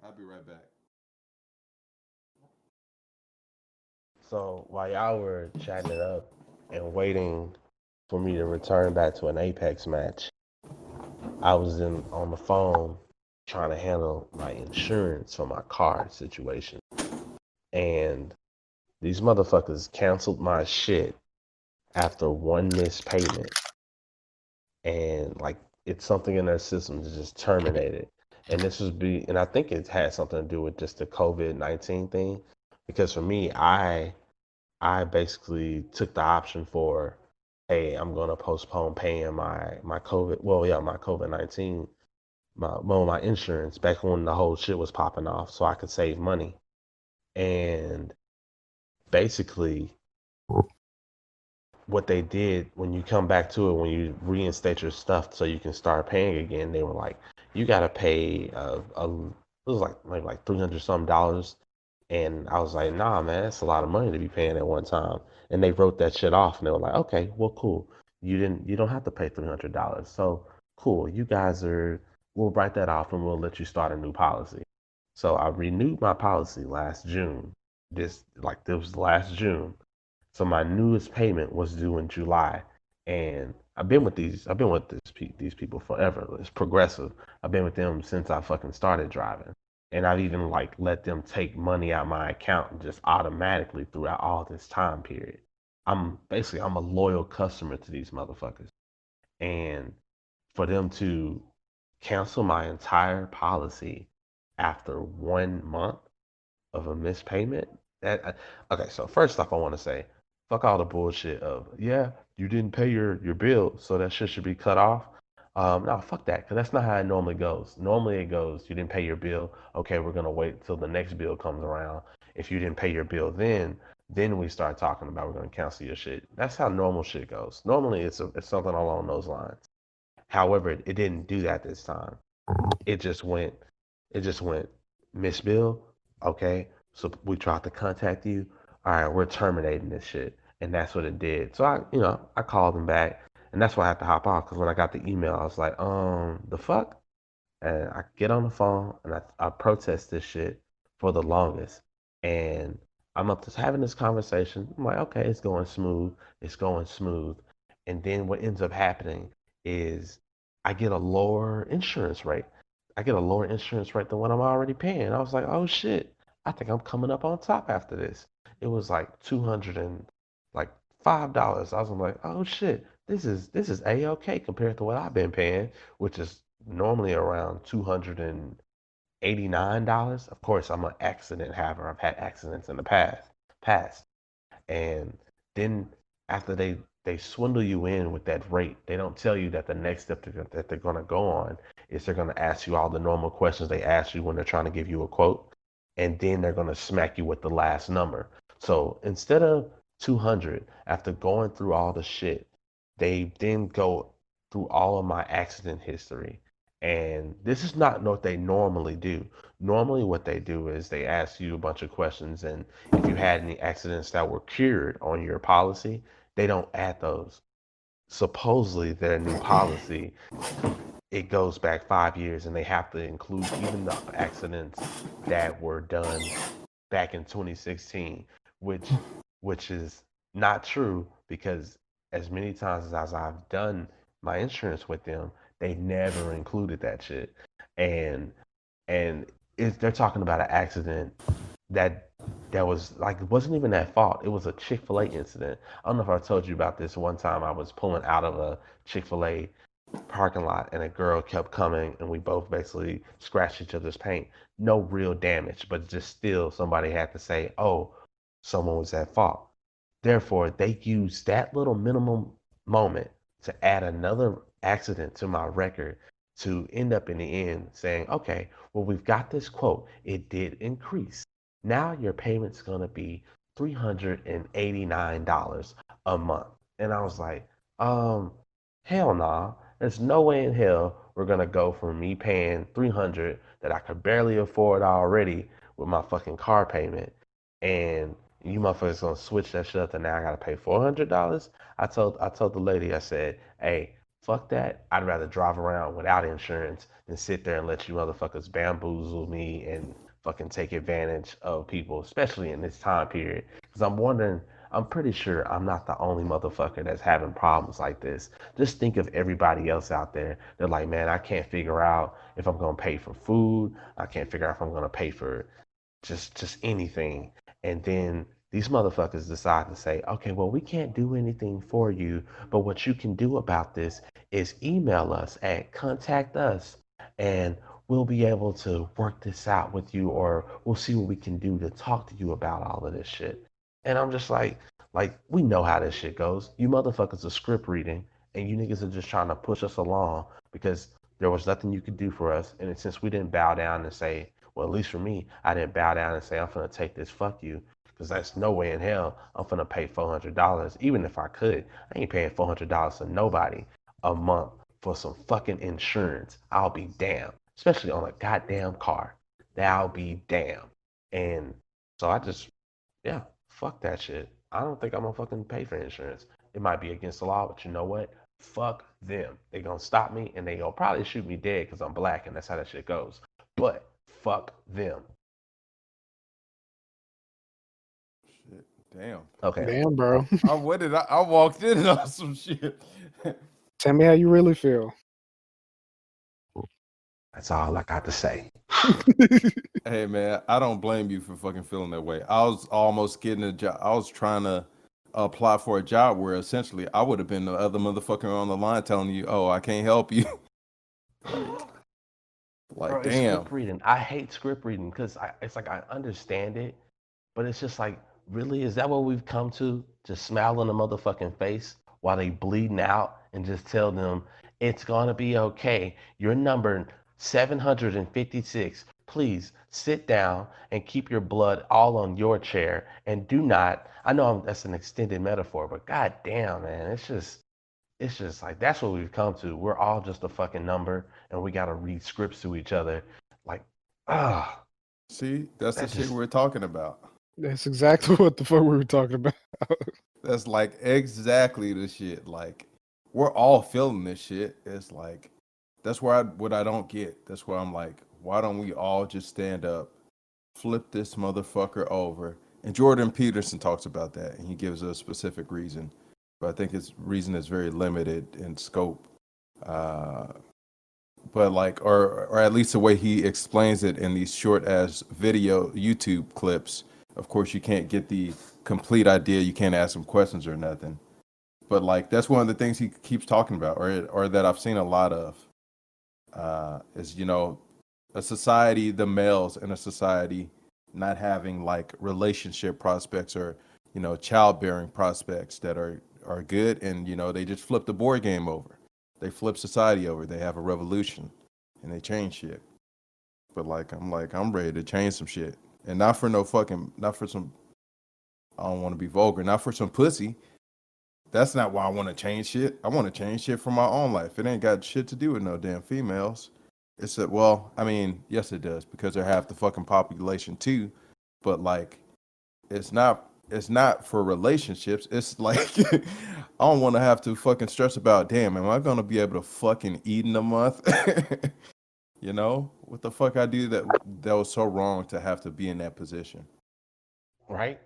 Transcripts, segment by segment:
I'll be right back. So while y'all were chatting it up and waiting for me to return back to an Apex match, I was in on the phone trying to handle my insurance for my car situation. And these motherfuckers canceled my shit after one missed payment. And like it's something in their system to just terminate it. And this was and I think it had something to do with just the COVID-19 thing. Because for me, I basically took the option for, hey, I'm gonna postpone paying my COVID, well, yeah, my COVID-19, my insurance back when the whole shit was popping off, so I could save money. And basically, what they did when you come back to it, when you reinstate your stuff, so you can start paying again, they were like, you gotta pay it was like maybe like $300 and I was like, nah, man, that's a lot of money to be paying at one time. And they wrote that shit off, and they were like, okay, well, cool. You don't have to pay $300. So cool. We'll write that off, and we'll let you start a new policy. So I renewed my policy last June. This was last June. So my newest payment was due in July, and I've been with these people forever. It's Progressive. I've been with them since I fucking started driving, and I've even like let them take money out my account just automatically throughout all this time period. I'm a loyal customer to these motherfuckers, and for them to cancel my entire policy after 1 month of a missed payment. Okay, so first off, I want to say, fuck all the bullshit of, yeah, you didn't pay your bill, so that shit should be cut off. No, fuck that, because that's not how it normally goes. Normally it goes, you didn't pay your bill. Okay, we're gonna wait till the next bill comes around. If you didn't pay your bill then we start talking about we're gonna cancel your shit. That's how normal shit goes. Normally it's something along those lines. However, it didn't do that this time. It just went it just went, Miss Bill, okay, so we tried to contact you. All right, we're terminating this shit. And that's what it did. So I called him back, and that's why I had to hop off, because when I got the email, I was like, the fuck? And I get on the phone and I protest this shit for the longest. And I'm up to having this conversation. I'm like, okay, it's going smooth. It's going smooth. And then what ends up happening is I get a lower insurance rate. I get a lower insurance rate than what I'm already paying. I was like, oh shit, I think I'm coming up on top after this. It was like 200 and like $5. I was like, oh shit, this is a-okay compared to what I've been paying, which is normally around $289. Of course, I'm an accident haver. I've had accidents in the past. And then after they swindle you in with that rate, they don't tell you that the next step that they're going to go on is they're going to ask you all the normal questions they ask you when they're trying to give you a quote, and then they're going to smack you with the last number. So instead of 200, after going through all the shit, they then go through all of my accident history. And this is not what they normally do. Normally, what they do is they ask you a bunch of questions, and if you had any accidents that were cured on your policy, they don't add those. Supposedly, their new policy, it goes back 5 years, and they have to include even the accidents that were done back in 2016, which which is not true, because as many times as I've done my insurance with them, they never included that shit. And and they're talking about an accident that was like, it wasn't even that fault. It was a Chick-fil-A incident. I don't know if I told you about this. One time I was pulling out of a Chick-fil-A parking lot, and a girl kept coming, and we both basically scratched each other's paint. No real damage, but just still somebody had to say, oh, someone was at fault. Therefore, they used that little minimum moment to add another accident to my record, to end up in the end saying, okay, well, we've got this quote. It did increase. Now your payment's going to be $389 a month. And I was like, um, hell nah. There's no way in hell we're going to go from me paying 300 that I could barely afford already with my fucking car payment, and you motherfuckers gonna switch that shit up, and now I gotta pay $400. I told the lady, I said, hey, fuck that. I'd rather drive around without insurance than sit there and let you motherfuckers bamboozle me and fucking take advantage of people, especially in this time period. Because I'm wondering, I'm pretty sure I'm not the only motherfucker that's having problems like this. Just think of everybody else out there. They're like, man, I can't figure out if I'm gonna pay for food. I can't figure out if I'm gonna pay for just anything. And then these motherfuckers decide to say, okay, well, we can't do anything for you, but what you can do about this is email us at contact us and we'll be able to work this out with you, or we'll see what we can do to talk to you about all of this shit. And I'm just like we know how this shit goes. You motherfuckers are script reading and you niggas are just trying to push us along because there was nothing you could do for us. And since we didn't bow down and say, well, at least for me, I didn't bow down and say, I'm gonna take this, fuck you. Because that's no way in hell I'm gonna pay $400. Even if I could, I ain't paying $400 to nobody a month for some fucking insurance. I'll be damned. Especially on a goddamn car. That'll be damned. And so I just, yeah, fuck that shit. I don't think I'm gonna fucking pay for insurance. It might be against the law, but you know what? Fuck them. They gonna stop me and they gonna probably shoot me dead because I'm black and that's how that shit goes. But fuck them. Shit, damn. Okay. Damn, bro. I walked in on some shit. Tell me how you really feel. That's all I got to say. Hey man, I don't blame you for fucking feeling that way. I was almost getting a job. I was trying to apply for a job where essentially I would have been the other motherfucker on the line telling you, "Oh, I can't help you." Bro, Like, it's damn. script reading. I hate script reading because it's like I understand it, but it's just like, really, is that what we've come to? Just smile in the motherfucking face while they bleeding out and just tell them it's gonna be okay. You're number 756. Please sit down and keep your blood all on your chair and do not. I know that's an extended metaphor, but god damn, man, it's just like that's what we've come to. We're all just a fucking number, and we gotta read scripts to each other. Like, ah, See, that's the that shit just we're talking about. That's exactly what the fuck we were talking about. That's like exactly the shit. Like, we're all feeling this shit. It's like that's where what I don't get. That's where I'm like, why don't we all just stand up, flip this motherfucker over? And Jordan Peterson talks about that, and he gives a specific reason, but I think his reason is very limited in scope. Uh, but like, or at least the way he explains it in these short as video YouTube clips. Of course, you can't get the complete idea. You can't ask him questions or nothing. But like, that's one of the things he keeps talking about, or that I've seen a lot of. Is a society, the males in a society not having like relationship prospects or childbearing prospects that are good, and they just flip the board game over. They flip society over. They have a revolution, and they change shit. But like I'm ready to change some shit, and not for no fucking, not for some. I don't want to be vulgar. Not for some pussy. That's not why I want to change shit. I want to change shit for my own life. It ain't got shit to do with no damn females. It's that, well, I mean, yes, it does because they're half the fucking population too. But like, it's not for relationships. It's like I don't want to have to fucking stress about. Damn, am I gonna be able to fucking eat in a month? What the fuck I do that was so wrong to have to be in that position. right.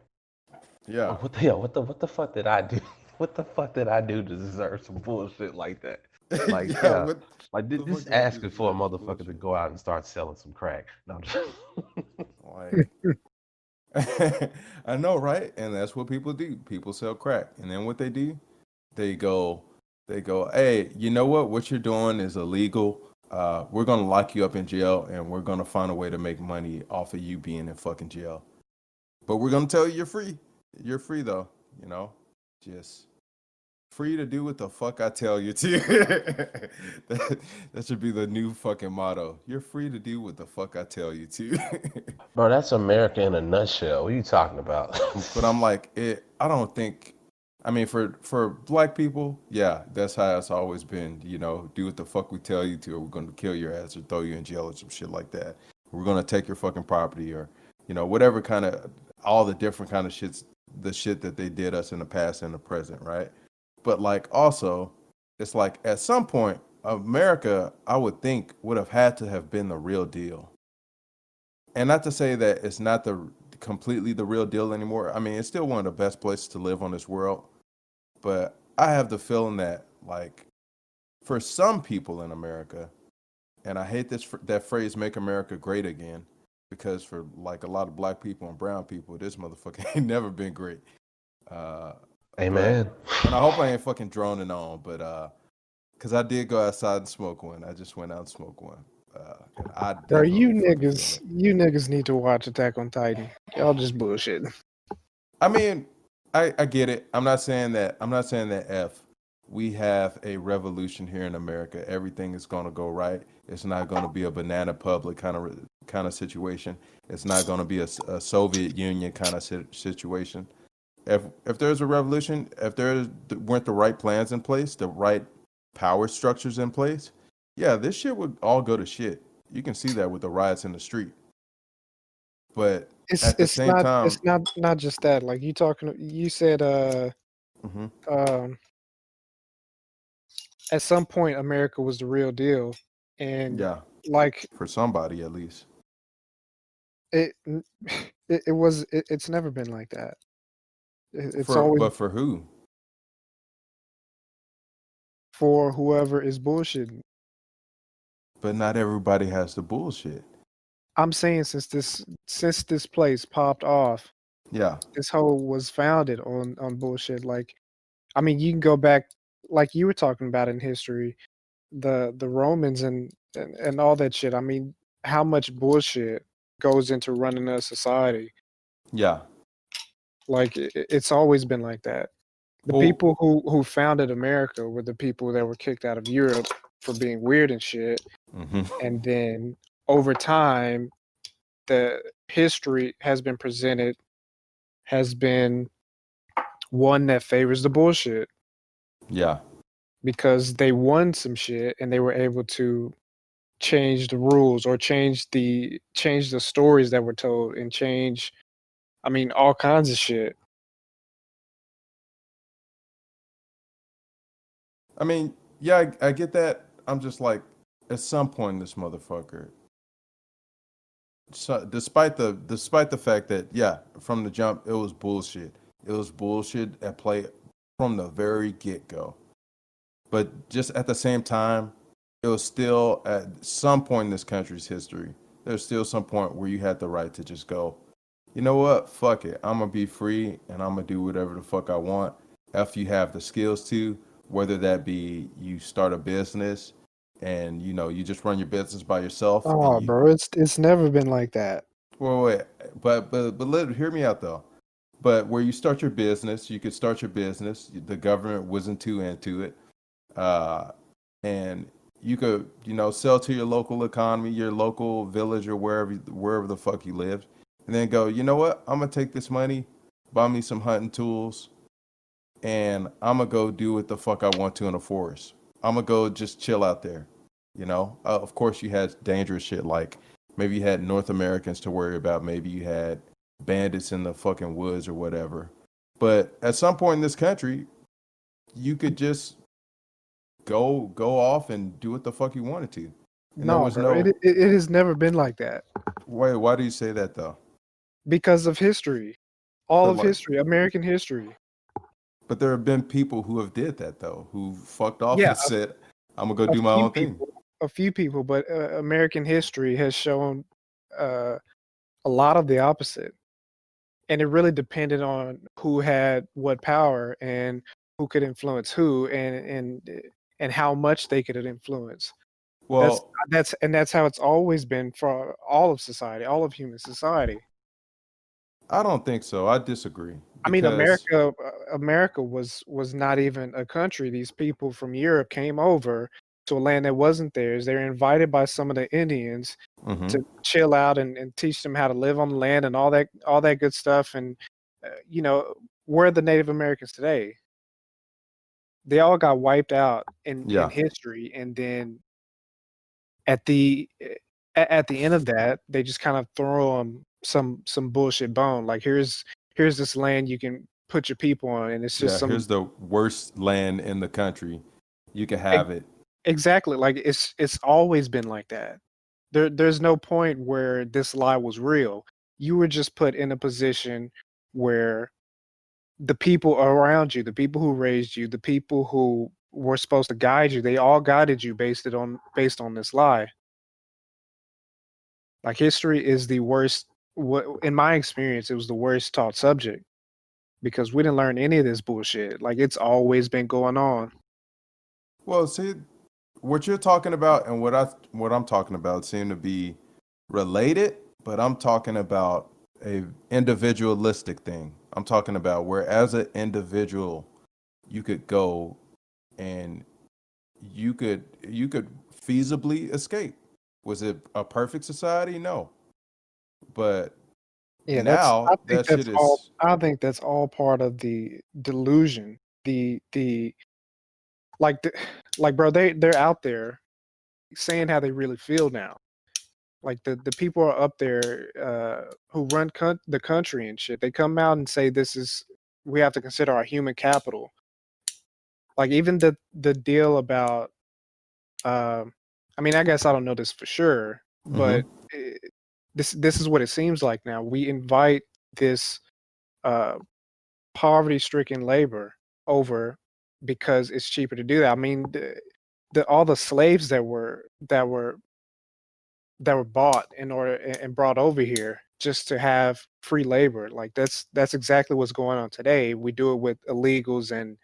Yeah, What the hell? What the fuck did I do? What the fuck did I do to deserve some bullshit like that? Like, yeah. yeah, What like the fuck this did I do asking to for a deserve some motherfucker to bullshit? go out and start selling some crack. No, I'm just Like, I know, right? And that's what people do. People sell crack, and then what they do, they go, hey, you know what? What you're doing is illegal. We're gonna lock you up in jail, and we're gonna find a way to make money off of you being in fucking jail. But we're gonna tell you you're free. You're free though. Just free to do what the fuck I tell you to. that should be the new fucking motto. You're free to do what the fuck I tell you to. bro. That's America in a nutshell. What are you talking about? But I'm like, I don't think. I mean, for black people, yeah, that's how it's always been. Do what the fuck we tell you to, or we're gonna kill your ass or throw you in jail or some shit like that. We're gonna take your fucking property, or whatever kind of, all the different kind of shits, the shit that they did us in the past and the present, right? But like also, it's like at some point, America, I would think, would have had to have been the real deal. And not to say that it's not the completely the real deal anymore. I mean, it's still one of the best places to live on this world. But I have the feeling that, like, for some people in America, and I hate that phrase "Make America Great Again," because for like a lot of black people and brown people, this motherfucker ain't never been great. Uh, but Amen. and I hope I ain't fucking droning on, but because I did go outside and smoke one. I just went out and smoked one. And I Bro, definitely fucking feel it. you niggas need to watch Attack on Titan. Y'all just bullshit. I mean, I get it. I'm not saying that. I'm not saying that we have a revolution here in America, everything is going to go right. It's not going to be a banana public kind of situation. It's not going to be a Soviet Union kind of situation. If there's a revolution, if there weren't the right plans in place, the right power structures in place, yeah, this shit would all go to shit. You can see that with the riots in the street. But at the same time, It's not just that. Like you said mhm, um at some point America was the real deal, and yeah, like for somebody at least. it it's never been like that. It's always But for who? for whoever is bullshitting. But not everybody has the bullshit. I'm saying since this place popped off, Yeah, this whole was founded on bullshit. Like, I mean, you can go back, like you were talking about in history, the Romans and all that shit. I mean, how much bullshit goes into running a society? yeah. Like, it's always been like that. The Well, people who founded America were the people that were kicked out of Europe for being weird and shit, mhm. and then over time, the history has been presented has been one that favors the bullshit Yeah, because they won some shit and they were able to change the rules or change the stories that were told and change, I mean, all kinds of shit. I mean, yeah, I get that. I'm just like, at some point, this motherfucker. So, despite the fact that, yeah, from the jump, it was bullshit. It was bullshit at play from the very get go. But just at the same time, it was still at some point in this country's history. There's still some point where you had the right to just go, you know what? Fuck it. I'm gonna be free and I'm gonna do whatever the fuck I want. If you have the skills to, whether that be you start a business and you just run your business by yourself and Oh, you bro, it's never been like that. wait, hear me out though. But where you start your business, you could start your business. The government wasn't too into it, uh, and you could sell to your local economy, your local village, or wherever the fuck you live, and then go. You know what? I'm gonna take this money, buy me some hunting tools, and I'm gonna go do what the fuck I want to in the forest. I'm gonna go just chill out there. Of course, you had dangerous shit like maybe you had North Americans to worry about. Maybe you had bandits in the fucking woods or whatever. But at some point in this country, you could just go off and do what the fuck you wanted to, and there No, was bro, no. it has never been like that Wait, why do you say that though? because of history, all But of like, history, American history. but there have been people who have did that though, who fucked off Yeah, and said, "I'm gonna go a do my few own thing." people, but American history has shown uh, a lot of the opposite. And it really depended on who had what power and who could influence who and how much they could influence. That's Well, that's how it's always been for all of society, all of human society. I don't think so. I disagree I mean, because America was not even a country. These people from Europe came over to a land that wasn't theirs. They were invited by some of the Indians mhm, to chill out and teach them how to live on the land and all that good stuff. And where are the Native Americans today? They all got wiped out in yeah, history, and then at the at the end of that, they just kind of throw them some bullshit bone. Like here's this land you can put your people on, and it's just yeah. some Here's the worst land in the country. you can have it. Exactly. Like it's always been like that. There's no point where this lie was real. You were just put in a position where the people around you, the people who raised you, the people who were supposed to guide you, they all guided you based on this lie. Like history is the worst. What in my experience, it was the worst taught subject because we didn't learn any of this bullshit. Like it's always been going on. Well, see, what you're talking about and what I'm talking about seem to be related, but I'm talking about a individualistic thing. I'm talking about where as an individual you could go and you could feasibly escape. Was it a perfect society? No. But Yeah, now that shit is, I think that's all part of the delusion. The like the, like bro, they're out there saying how they really feel now. Like the people are up there who run the country and shit. They come out and say this is we have to consider our human capital. Like even the deal about I mean, I guess I don't know this for sure, but mhm. this is what it seems like now. We invite this uh poverty-stricken labor over because it's cheaper to do that. I mean, the all the slaves that were bought in order and brought over here just to have free labor. Like that's exactly what's going on today. We do it with illegals and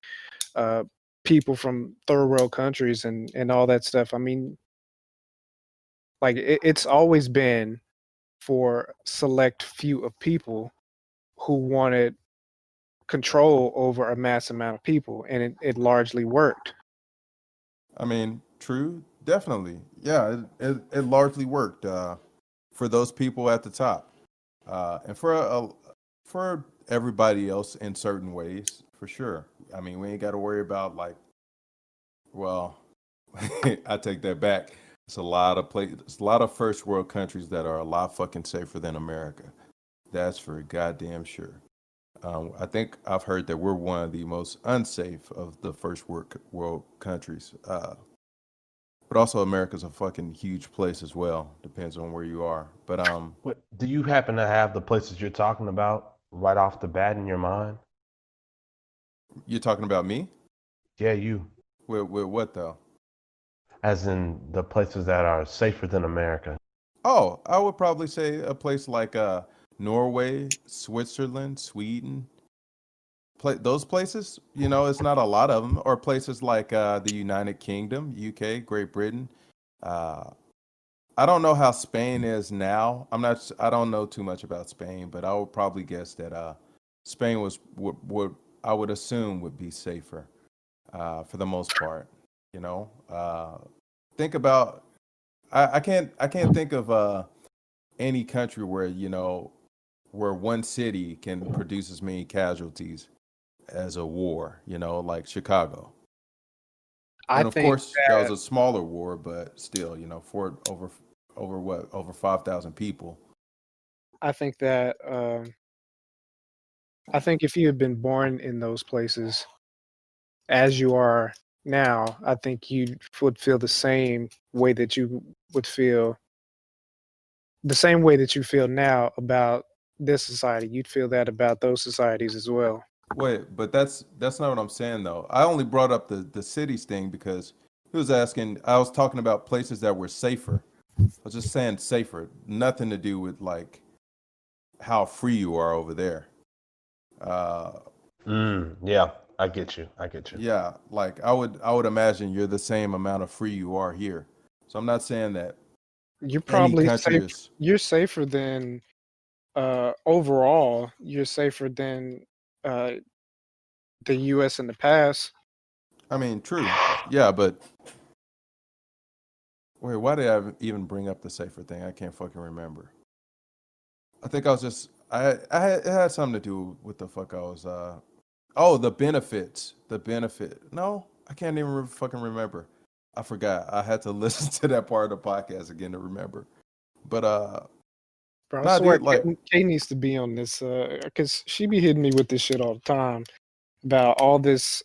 uh, people from third world countries and all that stuff. I mean, like it's always been for select few of people who wanted control over a mass amount of people, and it largely worked. I mean, true, definitely. Yeah, it largely worked for those people at the top. And for everybody else in certain ways, for sure. I mean, we ain't got to worry about like, well, I take that back. It's a lot of it's a lot of first world countries that are a lot fucking safer than America. That's for goddamn sure. I think I've heard that we're one of the most unsafe of the world countries. But also America's a fucking huge place as well. Depends on where you are. But What do you happen to have the places you're talking about right off the bat in your mind? you're talking about me? Yeah, you. With what though? As in the places that are safer than America. Oh, I would probably say a place like Norway, Switzerland, Sweden. Those places, it's not a lot of them. Or places like the United Kingdom, UK, Great Britain. Uh, I don't know how Spain is now. I don't know too much about Spain, but I would probably guess that Spain was would I would assume would be safer for the most part. You know, think about I can't think of any country where where one city can produce as many casualties as a war. Like Chicago. I And of think course, that was a smaller war, but still, for over what over 5,000 people. I think that I think if you had been born in those places as you are now, I think you would feel the same way that you would feel the same way that you feel now about this society. You'd feel that about those societies as well. Wait, but that's not what I'm saying though. I only brought up the cities thing because he was asking. I was talking about places that were safer. I was just saying safer, nothing to do with like how free you are over there. Uh, Yeah, I get you. I get you. yeah, like I would imagine you're the same amount of free you are here. So I'm not saying that You're any probably country safe. is. You're safer than overall. You're safer than uh, the U.S. in the past. I mean, true. Yeah, but wait, why did I even bring up the safer thing? I can't fucking remember. I think I was just it had something to do with the fuck I was oh, the benefits. The benefit. No, I can't even fucking remember. I forgot. I had to listen to that part of the podcast again to remember. But Bro, I no, swear dude, like Kate needs to be on this because she be hitting me with this shit all the time about all this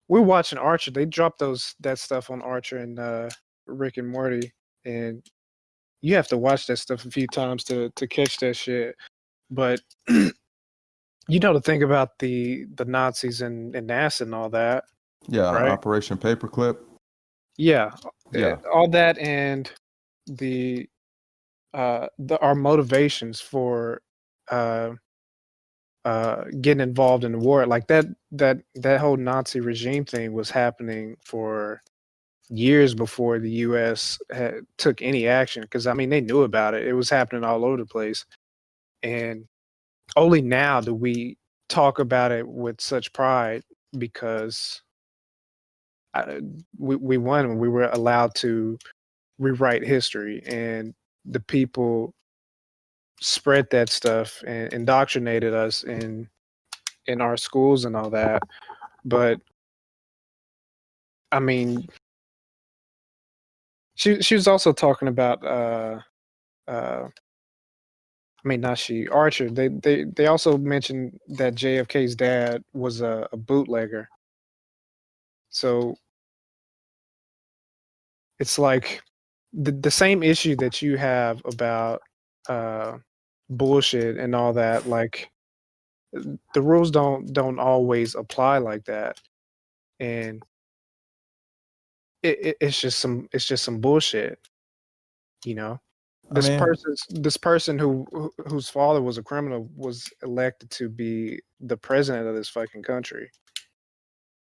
we're watching Archer. They dropped that stuff on Archer and Rick and Morty, and you have to watch that stuff a few times to catch that shit. But the thing about the Nazis and NASA and all that, Yeah, right? Operation Paperclip. Yeah, Yeah. all that and the our motivations for getting involved in the war, like that whole Nazi regime thing was happening for years before the U.S. took any action. Because I mean, they knew about it; it was happening all over the place, and only now do we talk about it with such pride because we won when we were allowed to rewrite history, and the people spread that stuff and indoctrinated us in our schools and all that. But I mean, she was also talking about I mean, not she, Archer. They also mentioned that JFK's dad was a bootlegger. So it's like the same issue that you have about bullshit and all that. Like the rules don't always apply like that, and it's just some bullshit, you know. I mean, This person whose father was a criminal was elected to be the president of this fucking country.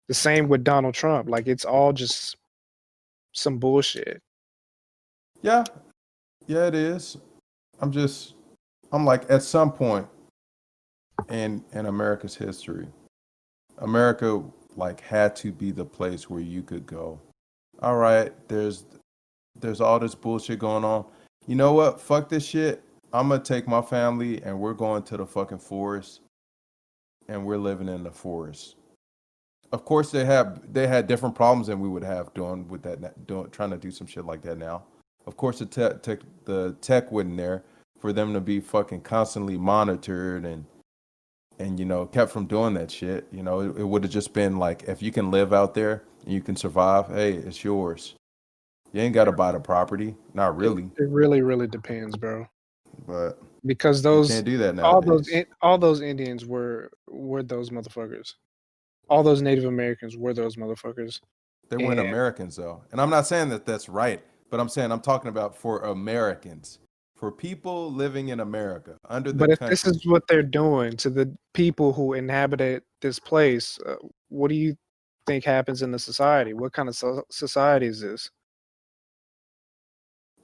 The same with Donald Trump. Like it's all just some bullshit. yeah, yeah, it is. I'm like, at some point in America's history, America like had to be the place where you could go. All right, there's all this bullshit going on. You know what? Fuck this shit. I'm gonna take my family and we're going to the fucking forest and we're living in the forest. Of course, they had different problems than we would have doing with that, doing trying to do some shit like that now. Of course, the tech wasn't there for them to be fucking constantly monitored and kept from doing that shit. It would have just been like, if you can live out there and you can survive, hey, it's yours. You ain't got to buy the property, not really, It really really depends, bro. but Because you can't do that nowadays. all those Indians were those motherfuckers. All those Native Americans were those motherfuckers. They weren't And Americans though, and I'm not saying that that's right, but I'm saying I'm talking about for Americans, for people living in America under the but if this country. is what they're doing to the people who inhabited this place, what do you think happens in the society? What kind of society is this?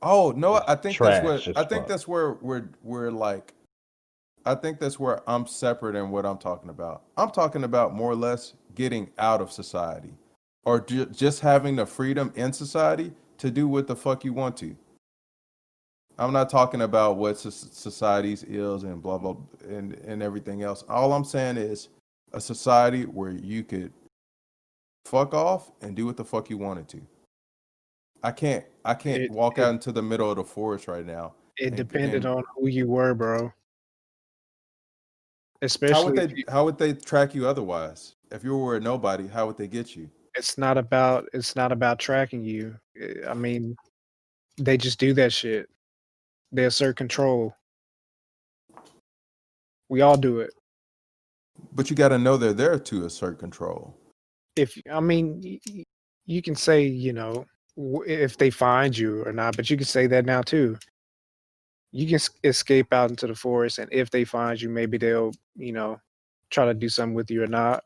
Oh no, It's trash as I think fuck. that's where we're like. I think that's where I'm separate in what I'm talking about. I'm talking about more or less getting out of society, or just having the freedom in society to do what the fuck you want to. I'm not talking about what society's is and blah blah and everything else. All I'm saying is a society where you could fuck off and do what the fuck you wanted to. I can't It walk it out into the middle of the forest right now it depended and on who you were, bro. how would Especially if they how would they track you otherwise? If you were a nobody, how would they get you? it's not about tracking you. I mean, they just do that shit. They assert control. We all do it. But you got to know they're there to assert control. If I mean, you can say, if they find you or not, but you can say that now too. You can escape out into the forest, and if they find you, maybe they'll, try to do something with you or not. I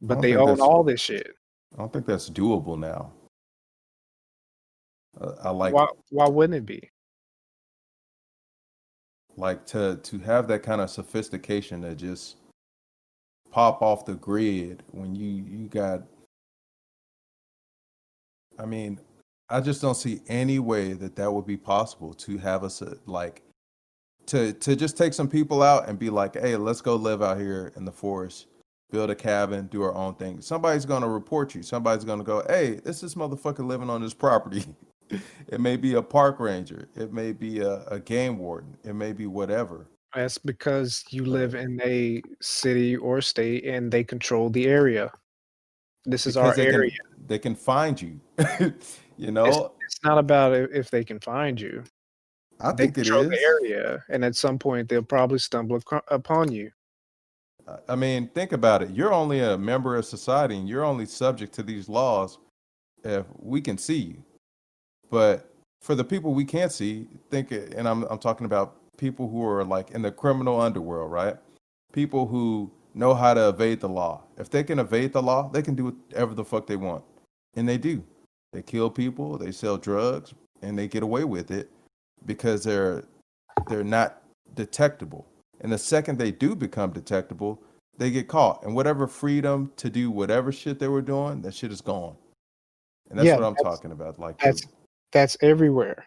But don't they think own that's all this shit. I don't think that's doable now. I Why wouldn't it be? like to have that kind of sophistication to just pop off the grid when you got. I mean, I just don't see any way that that would be possible to have us like to just take some people out and be like, hey, let's go live out here in the forest, build a cabin, do our own thing. Somebody's gonna report you. Somebody's gonna go, hey, this motherfucker living on this property. It may be a park ranger. It may be a game warden. It may be whatever. That's because you live But in a city or state and they control the area. This is our because area. they can find you. You It's, know, it's not about if they can find you. I They think it control the is. area, and at some point they'll probably stumble upon you. I mean, think about it. You're only a member of society, and you're only subject to these laws if we can see you. But for the people we can't see, and I'm talking about people who are like in the criminal underworld, right? People who know how to evade the law. If they can evade the law, they can do whatever the fuck they want, and they do. They kill people, they sell drugs, and they get away with it because they're not detectable. And the second they do become detectable, they get caught. And whatever freedom to do whatever shit they were doing, that shit is gone. And that's Yeah, what I'm talking about. Like that's that's everywhere.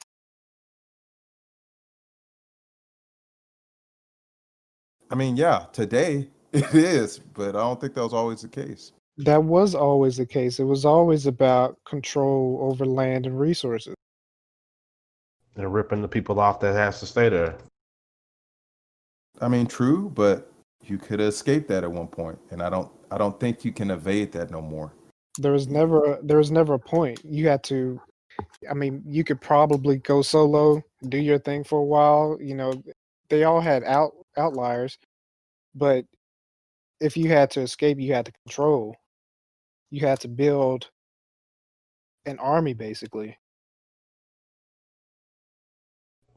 I mean, yeah, today it is, but I don't think that was always the case. That was always the case. It was always about control over land and resources. They're ripping the people off that has to stay there. I mean, true, but you could escape that at one point, and I don't think you can evade that no more. There was never a point. You had to. I mean, you could probably go solo, do your thing for a while. They all had outliers, but if you had to escape, you had to control. You had to build an army, basically.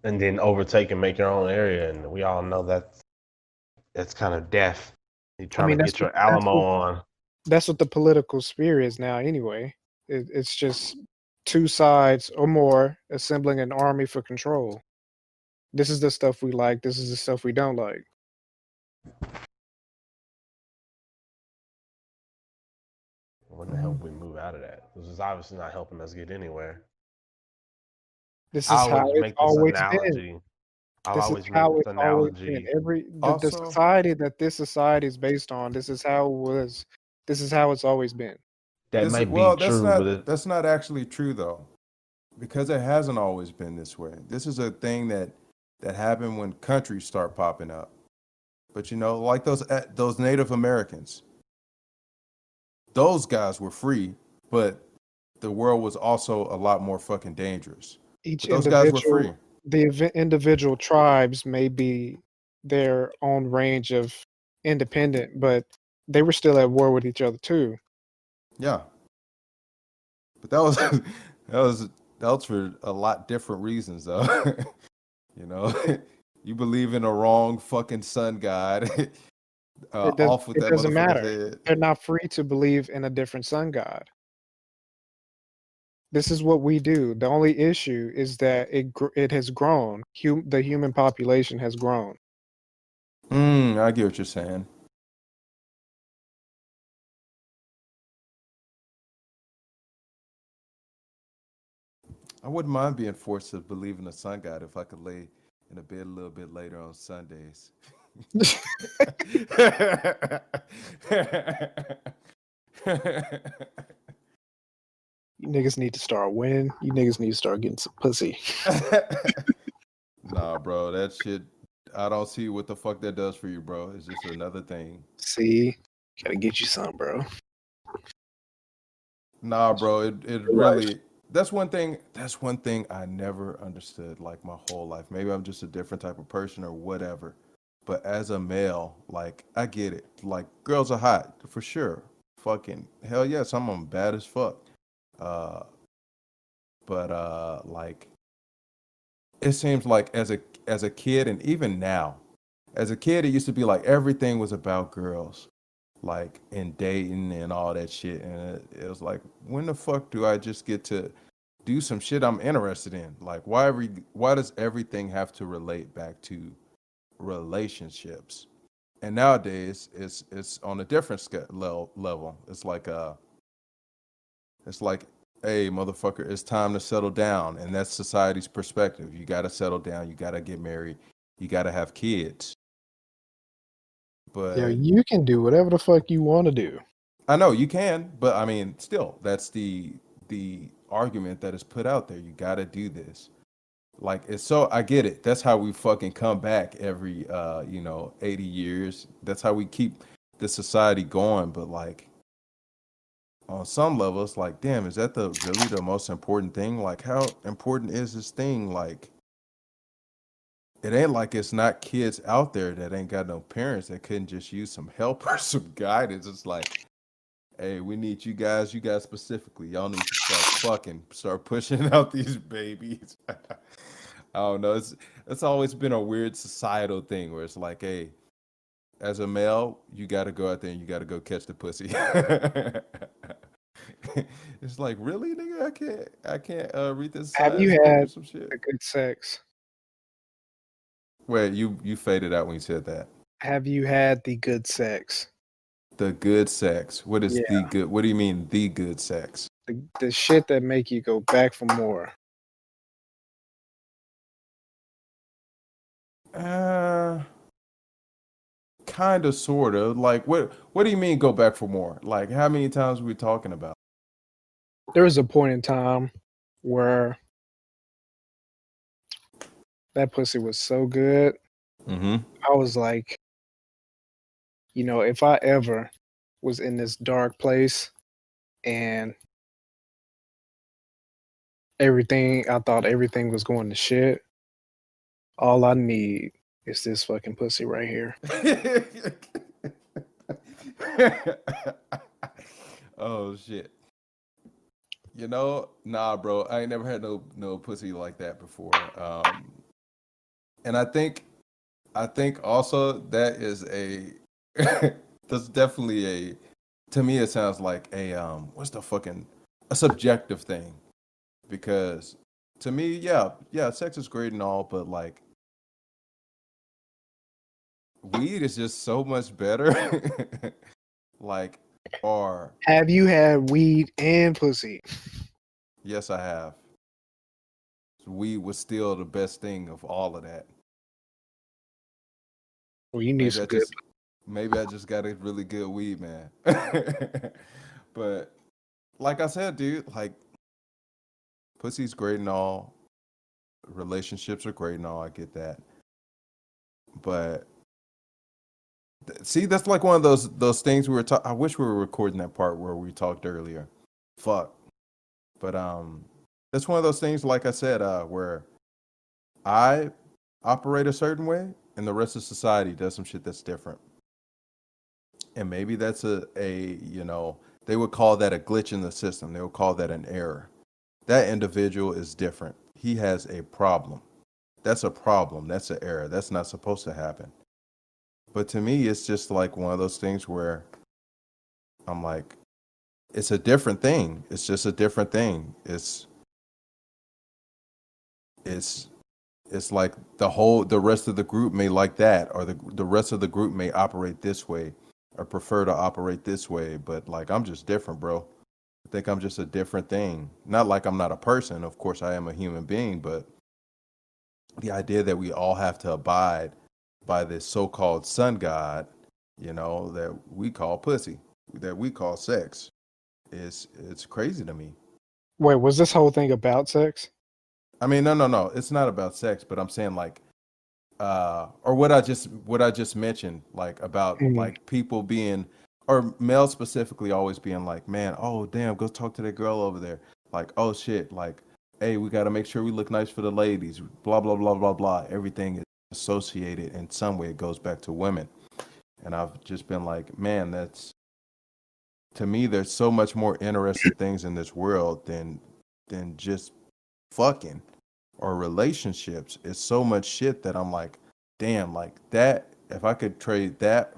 And then overtake and make your own area. And we all know that's kind of death. You're I trying to mean, get your Alamo on. that's what the political sphere is now, anyway. It's just two sides or more assembling an army for control. This is the stuff we like. This is the stuff we don't like. When the hell we move out of that? This is obviously not helping us get anywhere. This I is how always it's make this always been. analogy. I'll This is always make how this it's always been. analogy. The Also, society that this society is based on, this is how it was. This is how it's always been. That this is might be well, true, but that's not actually true though, because it hasn't always been this way. This is a thing that happened when countries start popping up. But you know, like those Native Americans, those guys were free, but the world was also a lot more fucking dangerous. Each But those guys were free. individual tribes may be their own range of independent, but they were still at war with each other too. Yeah. But that was that was that was for a lot different reasons though. You know, you believe in a wrong fucking sun god. Off with It that doesn't motherfucker's matter. head. They're not free to believe in a different sun god. This is what we do. The only issue is that it has grown. The human population has grown. I get what you're saying. I wouldn't mind being forced to believe in a sun god if I could lay in a bed a little bit later on Sundays. You niggas need to start winning. You niggas need to start getting some pussy. Nah, bro, that shit. I don't see what the fuck that does for you, bro. It's just another thing. See, gotta get you some, bro. Nah, bro, it Your life. really. That's one thing. That's one thing I never understood, like my whole life. Maybe I'm just a different type of person or whatever. But as a male, like I get it. Like girls are hot for sure. Fucking hell yeah, some of them bad as fuck. Uh, but like it seems like as a kid and even now, as a kid, it used to be like everything was about girls, like and dating and all that shit. And it was like, when the fuck do I just get to do some shit I'm interested in? Like, why does everything have to relate back to relationships? And nowadays, it's on a different level. It's like, hey, motherfucker, it's time to settle down, and that's society's perspective. You got to settle down. You got to get married. You got to have kids. Yeah, But you can do whatever the fuck you want to do. I know you can, but I mean, still, that's the argument that is put out there. You got to do this. Like it's so I get it. That's how we fucking come back every 80 years. That's how we keep the society going, but like on some level, it's like, damn, is that really the most important thing? Like, how important is this thing? Like, it ain't like it's not kids out there that ain't got no parents that couldn't just use some help or some guidance. It's like, hey, we need you guys specifically. Y'all need to start pushing out these babies. I don't know. It's always been a weird societal thing where it's like, hey, as a male, you got to go out there and you got to go catch the pussy. It's like, really, nigga, I can't read this Have you signs book or had some shit. the good sex? Wait, you faded out when you said that. Have you had the good sex? The good sex. What is the Yeah, good? What do you mean the good sex? the shit that make you go back for more. Uh, kind of, sort of. Like, what do you mean go back for more? Like, how many times are we talking about? There was a point in time where that pussy was so good. Mm-hmm. I was like, if I ever was in this dark place and I thought everything was going to shit, all I need is this fucking pussy right here. Oh shit. Nah, bro. I ain't never had no pussy like that before. And I think also that is that's definitely to me it sounds like what's the fucking a subjective thing, because to me, yeah, sex is great and all, but like weed is just so much better. Like, or Have you had weed and pussy? yes, I have. Weed was still the best thing of all of that. Well, you need Maybe I some good. just maybe I just got a really good weed, man. But like I said, dude, like pussy's great and all, relationships are great and all. I get that, but see, that's like one of those things we were talking. I wish we were recording that part where we talked earlier. Fuck, but that's one of those things. Like I said, where I operate a certain way, and the rest of society does some shit that's different. And maybe that's they would call that a glitch in the system. They would call that an error. That individual is different. He has a problem. That's a problem. That's an error. That's not supposed to happen. But to me, it's just like one of those things where I'm like, it's a different thing. It's just a different thing. It's it's like the rest of the group may like that, or the rest of the group may operate this way or prefer to operate this way, but like I'm just different, bro. I think I'm just a different thing. Not like I'm not a person. Of course I am a human being, but the idea that we all have to abide by this so-called sun god, that we call pussy, that we call sex, it's crazy to me. Wait, was this whole thing about sex? I mean, no, it's not about sex, but I'm saying like or what I just mentioned, like about Mm. like people being, or males specifically always being like, man, oh damn, go talk to that girl over there. Like, oh shit, like, hey, we got to make sure we look nice for the ladies. Blah blah blah blah blah. Everything is associated in some way. It goes back to women, and I've just been like, man, that's to me. There's so much more interesting things in this world than just fucking or relationships. It's so much shit that I'm like, damn, like that. If I could trade that,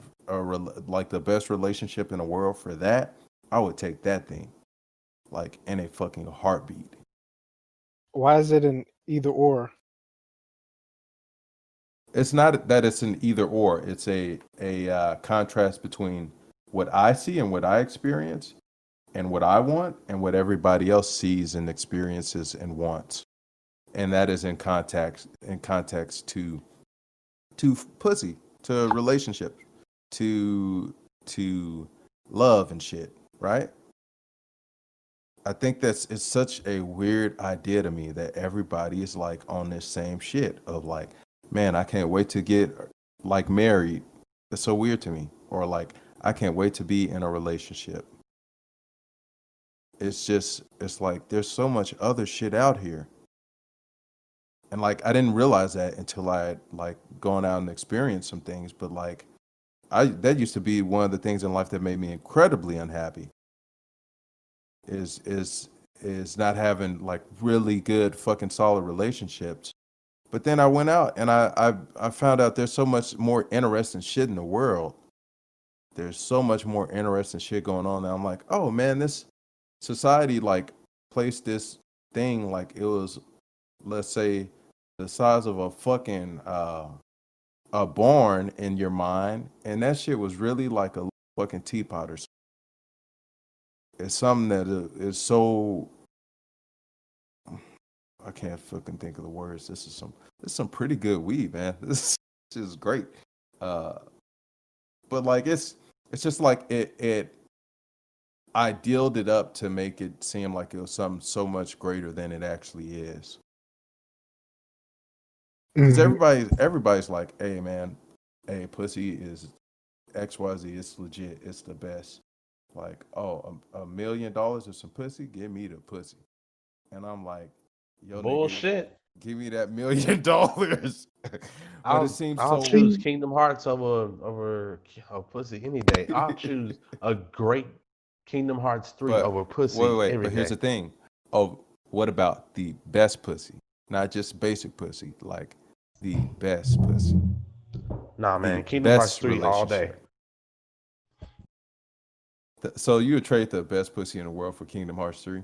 like the best relationship in the world for that, I would take that thing, like in a fucking heartbeat. Why is it an either or? It's not that it's an either or. It's a contrast between what I see and what I experience, and what I want and what everybody else sees and experiences and wants, and that is in context to pussy, to relationship, to love and shit, right? I think it's such a weird idea to me that everybody is like on this same shit of like, man, I can't wait to get like married. It's so weird to me. Or like, I can't wait to be in a relationship. it's like there's so much other shit out here. And like I didn't realize that until I like gone out and experienced some things. But like I that used to be one of the things in life that made me incredibly unhappy. Is is is not having like really good fucking solid relationships. But then I went out and I found out there's so much more interesting shit in the world. There's so much more interesting shit going on. And I'm like, oh man, this society like placed this thing like it was, let's say, the size of a fucking a barn in your mind, and that shit was really like a fucking teapot or something. It's something that is so I can't fucking think of the words. This is some pretty good weed, man. This is great. Uh, but like it's just like it idealed it up to make it seem like it was something so much greater than it actually is. Because Mhm. everybody's like, hey man, hey pussy is XYZ, it's legit, it's the best. Like, oh, $1 million or some pussy, give me the pussy. And I'm like, yo nigga, Bullshit. give me that $1 million. But it seems I'll so choose See, Kingdom Hearts over pussy any day. I'll choose a great Kingdom Hearts 3 but over wait, pussy wait, every but here's day. the thing. Oh, what about the best pussy? Not just basic pussy, like the best pussy, Nah, the man, Kingdom Hearts best 3 all day. relationship. So you would trade the best pussy in the world for Kingdom Hearts 3?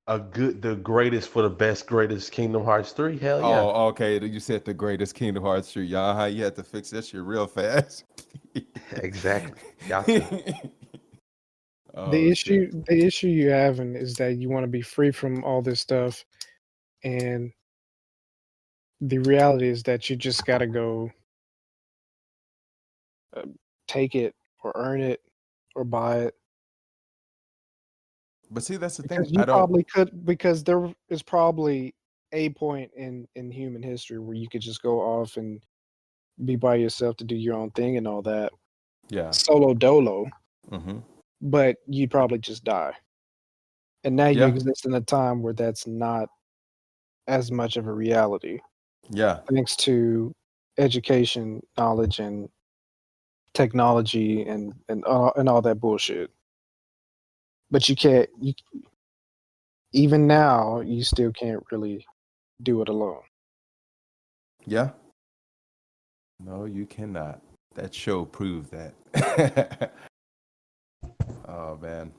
The greatest for the best, greatest Kingdom Hearts 3. Hell yeah. Oh, okay. You said the greatest Kingdom Hearts 3. Y'all, how you had to fix that shit real fast. Exactly. Got to. Oh shit. the issue you having is that you want to be free from all this stuff, and the reality is that you just got to go uh, take it or earn it or buy it, But see, that's the thing. because you I don't. probably could, because there is probably a point in human history where you could just go off and be by yourself to do your own thing and all that, Yeah. solo dolo, Mm-hmm. but you'd probably just die. And now you Yeah. exist in a time where that's not as much of a reality, Yeah. thanks to education, knowledge, and technology, and all that bullshit. But you can't. You even now you still can't really do it alone. Yeah. No, you cannot. That show proved that. Oh man.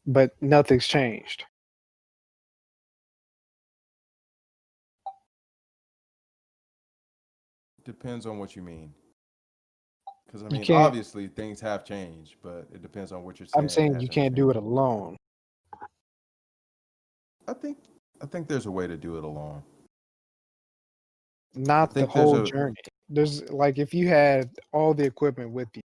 But nothing's changed. Depends on what you mean. Because I You mean, can't. obviously things have changed, but it depends on what you're I'm saying. It saying you hasn't can't do it changed. alone. I think I think there's a way to do it alone. I Not the think there's whole a. journey. There's like, if you had all the equipment with you,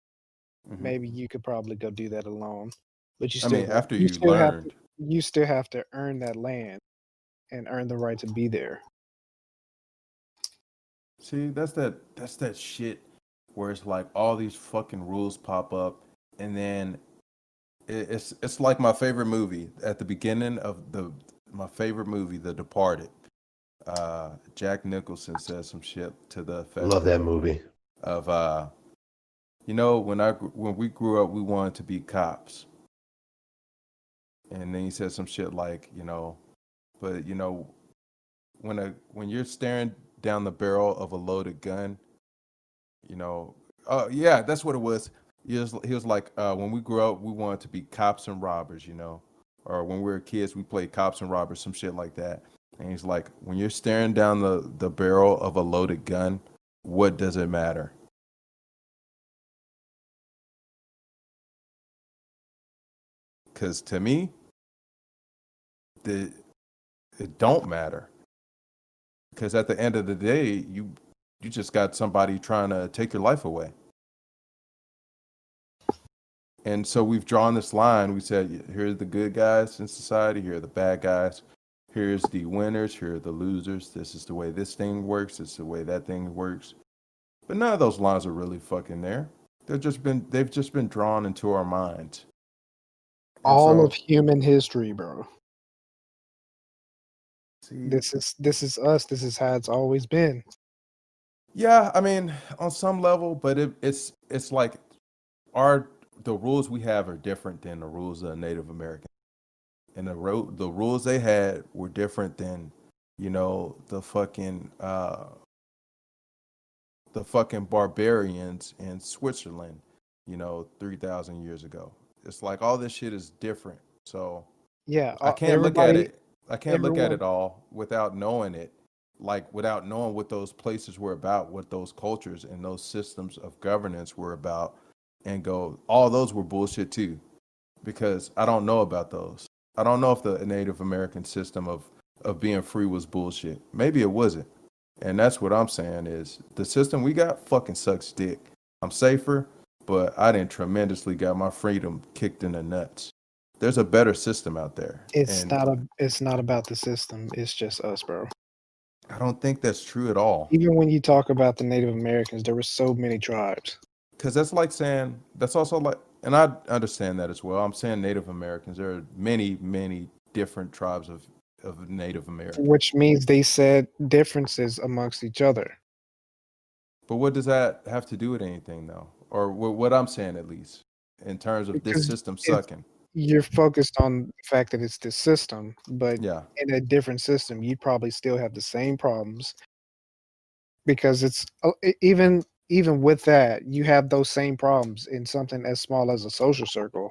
Mhm. maybe you could probably go do that alone. But I mean, after you you still have to learned. you still have to earn that land and earn the right to be there. See, that's that shit where it's like all these fucking rules pop up, and then it's like my favorite movie at the beginning of the my favorite movie, The Departed. Jack Nicholson says some shit to the effect Love that movie. of when we grew up, we wanted to be cops, and then he said some shit like, but when you're staring down the barrel of a loaded gun, you know, oh yeah, that's what it was. He was like, when we grew up, we wanted to be cops and robbers, or when we were kids, we played cops and robbers, some shit like that. And he's like, when you're staring down the barrel of a loaded gun, what does it matter? Because to me, the it don't matter. Because at the end of the day, you just got somebody trying to take your life away. And so we've drawn this line. We said, here are the good guys in society, here are the bad guys. Here's the winners, here are the losers. This is the way this thing works, this is the way that thing works. But none of those lines are really fucking there. They've just been drawn into our minds. And All so, of human history, bro. see, This is us. This is how it's always been. yeah, I mean, on some level, but it's like our the rules we have are different than the rules of Native American, and the rules they had were different than, the fucking barbarians in Switzerland, 3,000 years ago. It's like all this shit is different. So Yeah, I can't look at everybody, it. I can't look at everyone. it all without knowing it, like without knowing what those places were about, what those cultures and those systems of governance were about, and go, all those were bullshit too, because I don't know about those. I don't know if the Native American system of being free was bullshit. Maybe it wasn't. And that's what I'm saying is the system we got fucking sucks dick. I'm safer, but I didn't tremendously got my freedom kicked in the nuts. There's a better system out there. And It's not about the system. It's just us, bro. I don't think that's true at all. Even when you talk about the Native Americans, there were so many tribes. Because that's like saying, that's also like, and I understand that as well. I'm saying Native Americans. There are many, many different tribes of Native Americans. Which means they said differences amongst each other. But what does that have to do with anything, though? Or what I'm saying, at least, in terms of this Because system it's sucking? you're focused on the fact that it's the system, but Yeah. in a different system, you probably still have the same problems because even with that, you have those same problems in something as small as a social circle.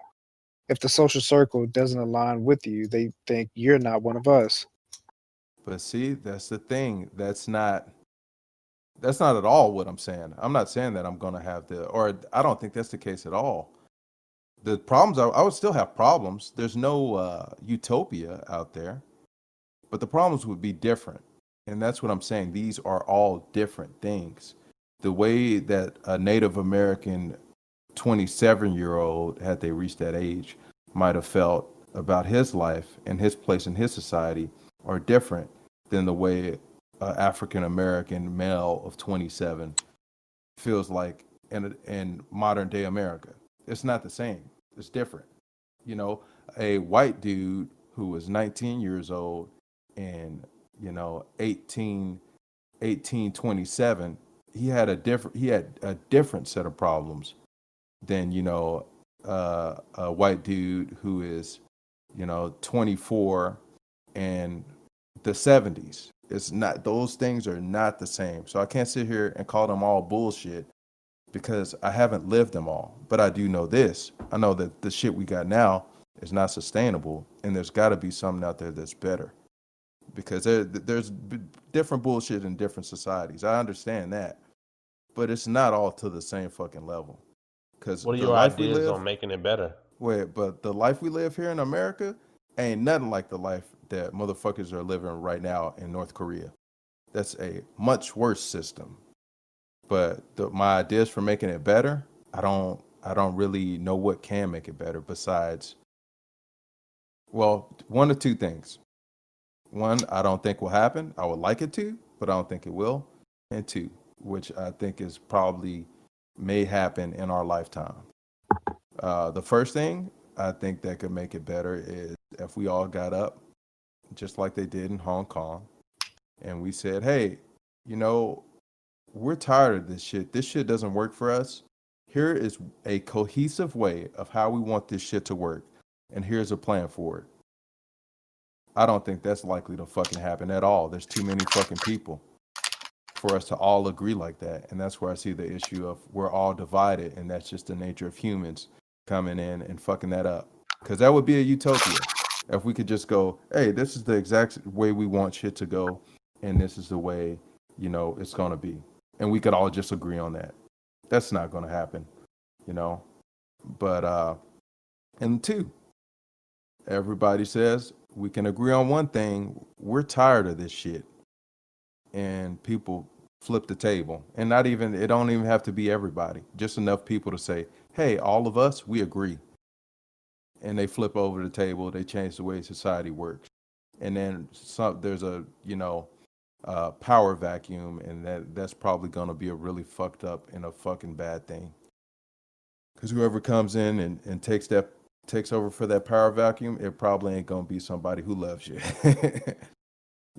If the social circle doesn't align with you, they think you're not one of us. But see, that's the thing. That's not at all what I'm saying. I'm not saying that I'm gonna have or I don't think that's the case at all. The problems I would still have problems. There's no utopia out there, but the problems would be different. And that's what I'm saying. These are all different things. The way that a Native American 27-year-old, had they reached that age, might have felt about his life and his place in his society are different than the way an African American male of 27 feels like in modern day America. It's not the same. It's different. You know, a white dude who was 19 years old and 1827, he had a different set of problems than a white dude who is 24 and the 70s. It's not, those things are not the same. So I can't sit here and call them all bullshit because I haven't lived them all. But I do know this. I know that the shit we got now is not sustainable, and there's got to be something out there that's better, because there's different bullshit in different societies. I understand that, but it's not all to the same fucking level. Because What are the your life we ideas live, on making it better? but the life we live here in America ain't nothing like the life that motherfuckers are living right now in North Korea. That's a much worse system. But my ideas for making it better, I don't really know what can make it better besides, well, one of two things. One, I don't think will happen. I would like it to, but I don't think it will. And two, which I think is probably may happen in our lifetime. The first thing I think that could make it better is if we all got up, just like they did in Hong Kong, and we said, hey, you know, we're tired of this shit. This shit doesn't work for us. Here is a cohesive way of how we want this shit to work, and here's a plan for it. I don't think that's likely to fucking happen at all. There's too many fucking people for us to all agree like that. And that's where I see the issue of we're all divided, and that's just the nature of humans coming in and fucking that up. Because that would be a utopia if we could just go, hey, this is the exact way we want shit to go, and this is the way, it's going to be. And we could all just agree on that. That's not going to happen, you know? But, and two, everybody says we can agree on one thing. We're tired of this shit. And people flip the table. And it don't even have to be everybody. Just enough people to say, hey, all of us, we agree. And they flip over the table. They change the way society works. And then there's a, power vacuum. And that's probably going to be a really fucked up and a fucking bad thing. Because whoever comes in and takes that takes over for that power vacuum, it probably ain't gonna be somebody who loves you.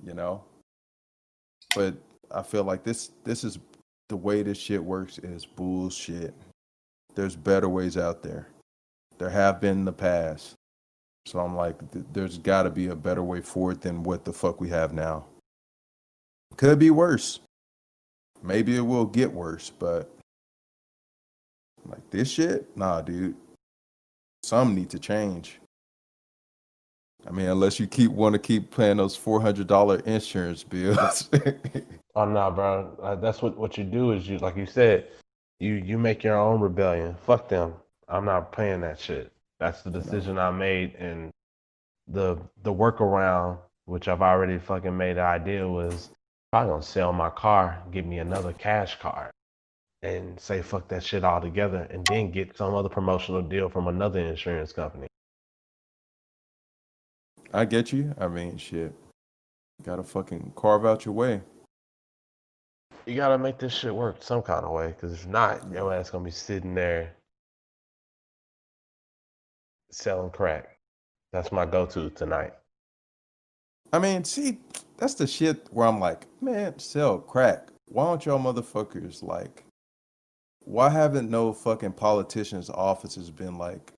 You know? But I feel like this is the way this shit works is bullshit. There's better ways out there. There have been in the past. So I'm like, there's got to be a better way forward than what the fuck we have now. Could be worse. Maybe it will get worse, but like this shit, nah, dude. Some need to change. I mean, unless you want to keep paying those $400 insurance bills. Oh no, bro. That's what you do is you, like you said, you make your own rebellion. Fuck them. I'm not paying that shit. That's the decision I made, and the workaround, which I've already fucking made the idea, was probably gonna sell my car, get me another cash card, and say fuck that shit altogether, and then get some other promotional deal from another insurance company. I get you. I mean, shit. You gotta fucking carve out your way. You gotta make this shit work some kind of way, because if not, your ass gonna be sitting there selling crack. That's my go-to tonight. I mean, see, that's the shit where I'm like, man, sell crack. Why don't y'all motherfuckers like, why haven't no fucking politicians' offices been like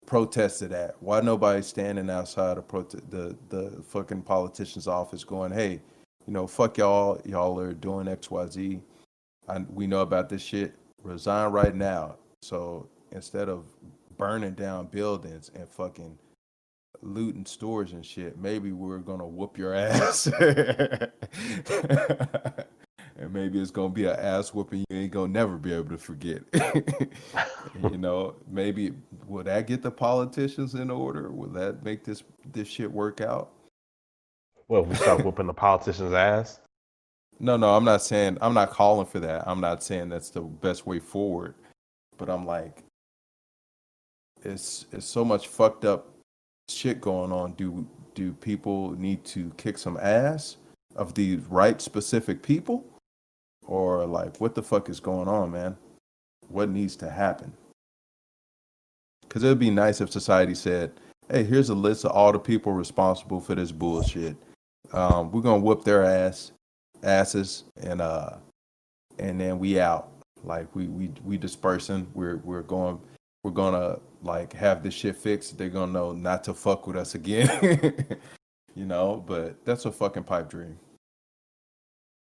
protested at? Why nobody standing outside of the fucking politician's office going, hey, fuck y'all are doing XYZ. We know about this shit. Resign right now. So instead of burning down buildings and fucking looting stores and shit, maybe we're gonna whoop your ass. And maybe it's gonna be an ass whooping you ain't gonna never be able to forget. Maybe will that get the politicians in order? Will that make this shit work out? Well, we start whooping the politicians' ass. No, I'm not calling for that. I'm not saying that's the best way forward. But I'm like, it's so much fucked up shit going on. Do people need to kick some ass of the right specific people? Or like, what the fuck is going on, man? What needs to happen? Because it would be nice if society said, hey, here's a list of all the people responsible for this bullshit. We're gonna whoop their asses, and then we out. Like we dispersing. We're gonna like have this shit fixed. They're gonna know not to fuck with us again. But that's a fucking pipe dream.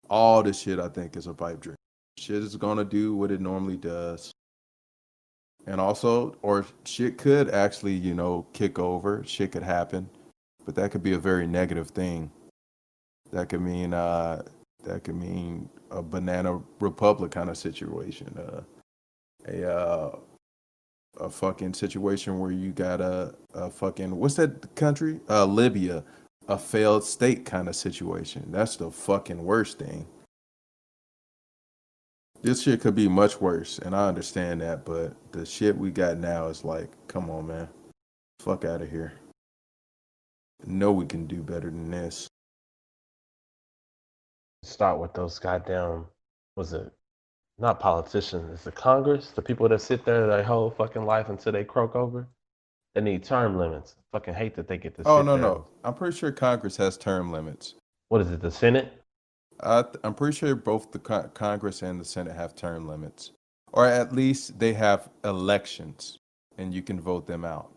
All this shit I think is a pipe dream. Shit is gonna do what it normally does. And also, or shit could actually, kick over. Shit could happen. But that could be a very negative thing. That could mean a banana republic kind of situation. A fucking situation where you got a fucking, what's that country? Libya, a failed state kind of situation. That's the fucking worst thing. This shit could be much worse, and I understand that, but the shit we got now is like, come on, man. Fuck out of here. No, we can do better than this. Start with those goddamn, was it not politicians, it's the Congress, the people that sit there their whole fucking life until they croak over. They need term limits. Fucking hate that they get to Oh, sit there. no. I'm pretty sure Congress has term limits. What is it, the Senate? I'm pretty sure both the Congress and the Senate have term limits. Or at least they have elections, and you can vote them out.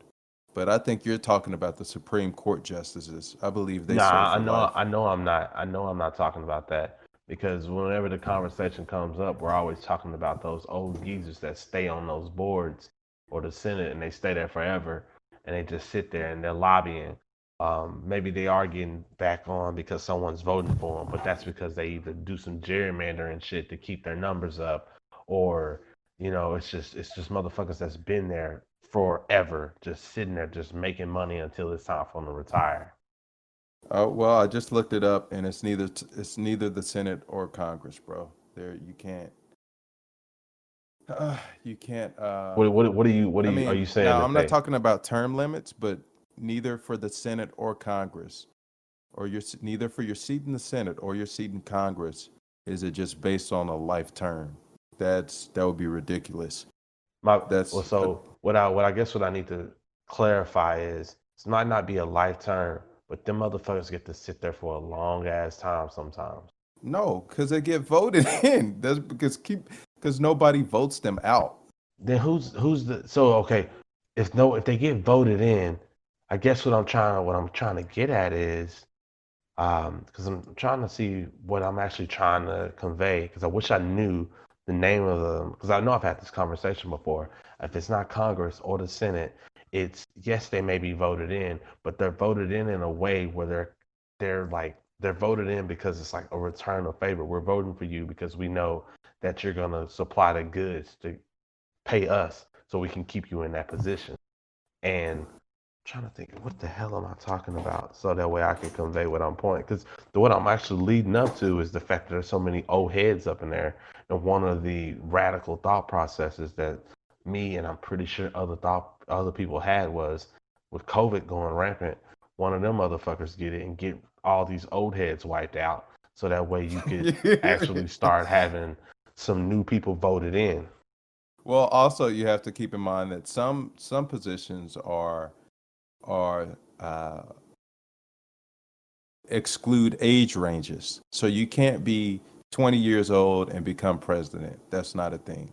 But I think you're talking about the Supreme Court justices. I believe they serve for life. I know I'm not talking about that, because whenever the conversation comes up, we're always talking about those old geezers that stay on those boards or the Senate, and they stay there forever, and they just sit there and they're lobbying. Maybe they are getting back on because someone's voting for them, but that's because they either do some gerrymandering shit to keep their numbers up, or it's just motherfuckers that's been there forever, just sitting there, just making money until it's time for them to retire. Well, I just looked it up, and it's neither the Senate or Congress, bro. There, you can't. You can't. What are you Are you saying? Now, that I'm not talking about term limits, but neither for the Senate or Congress, or neither for your seat in the Senate or your seat in Congress is it just based on a life term. That would be ridiculous. What I guess what I need to clarify is it might not be a life term, but them motherfuckers get to sit there for a long ass time sometimes. No, because they get voted in. That's because nobody votes them out. Then who's the so okay, if they get voted in, I guess what I'm trying to get at is because I'm trying to see what I'm actually trying to convey because I wish I knew the name of them because I know I've had this conversation before. If it's not Congress or the Senate, it's yes they may be voted in, but they're voted in a way where they're voted in because it's like a return of favor. We're voting for you because we know that you're gonna supply the goods to pay us so we can keep you in that position. And I'm trying to think, what the hell am I talking about? So that way I can convey what I'm pointing. Because what I'm actually leading up to is the fact that there's so many old heads up in there. And one of the radical thought processes that me and I'm pretty sure other people had was with COVID going rampant, one of them motherfuckers get it and get all these old heads wiped out. So that way you could actually start having some new people voted in. Well, also you have to keep in mind that some positions are exclude age ranges. So you can't be 20 years old and become president. That's not a thing.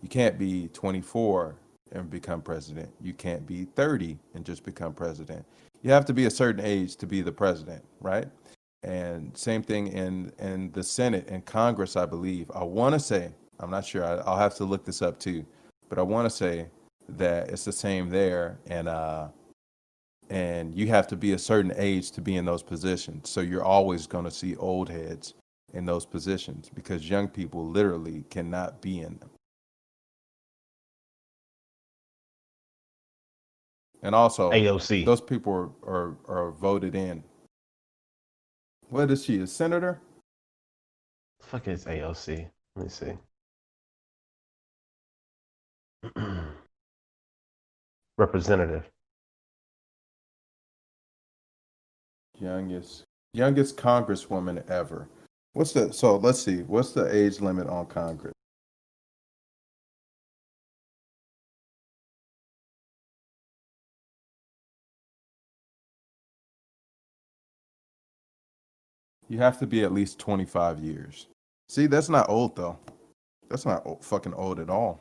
You can't be 24 and become president. You can't be 30 and just become president. You have to be a certain age to be the president, right? And same thing in the Senate and Congress, I believe. I want to say, I'm not sure. I'll have to look this up too, but I want to say that it's the same there. And you have to be a certain age to be in those positions. So you're always going to see old heads in those positions because young people literally cannot be in them. And also, AOC. those people are voted in. What is she, a senator? Fuck is AOC? Let me see. Representative. Youngest congresswoman ever. So let's see, what's the age limit on Congress? You have to be at least 25 years. See, that's not old though. That's not fucking old at all.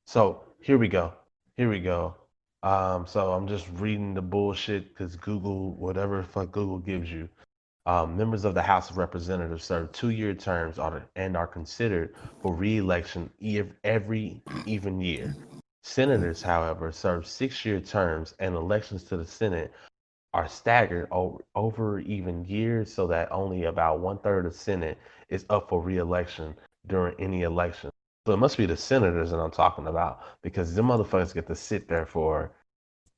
So here we go. Here we go. So I'm just reading the bullshit because Google, whatever the fuck Google gives you. Members of the House of Representatives serve 2-year terms and are considered for re-election every even year. Senators, however, serve 6-year terms, and elections to the Senate are staggered over even years so that only about one third of Senate is up for re-election during any election. So it must be the senators that I'm talking about because them motherfuckers get to sit there for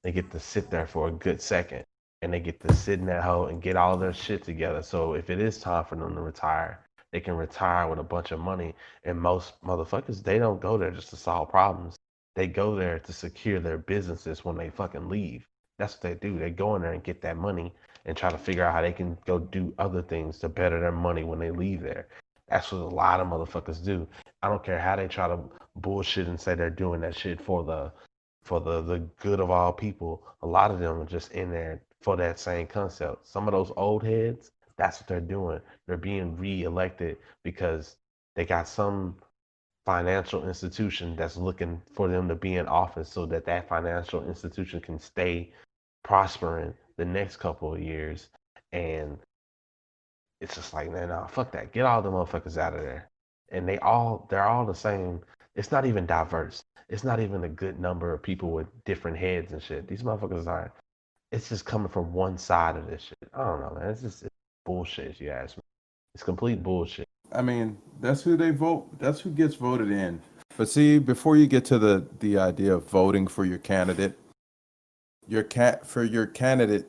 a good second and they get to sit in that hole and get all of their shit together. So if it is time for them to retire, they can retire with a bunch of money. And most motherfuckers, they don't go there just to solve problems. They go there to secure their businesses when they fucking leave. That's what they do. They go in there and get that money and try to figure out how they can go do other things to better their money when they leave there. That's what a lot of motherfuckers do. I don't care how they try to bullshit and say they're doing that shit for the good of all people. A lot of them are just in there for that same concept. Some of those old heads, that's what they're doing. They're being re-elected because they got some financial institution that's looking for them to be in office so that that financial institution can stay prospering the next couple of years. And it's just like, man, nah, fuck that. Get all the motherfuckers out of there. And they're all the same. It's not even diverse. It's not even a good number of people with different heads and shit. These motherfuckers aren't. It's just coming from one side of this shit. I don't know, man. It's bullshit, if you ask me. It's complete bullshit. I mean, that's who they vote. That's who gets voted in. But see, before you get to the idea of voting for your candidate, your candidate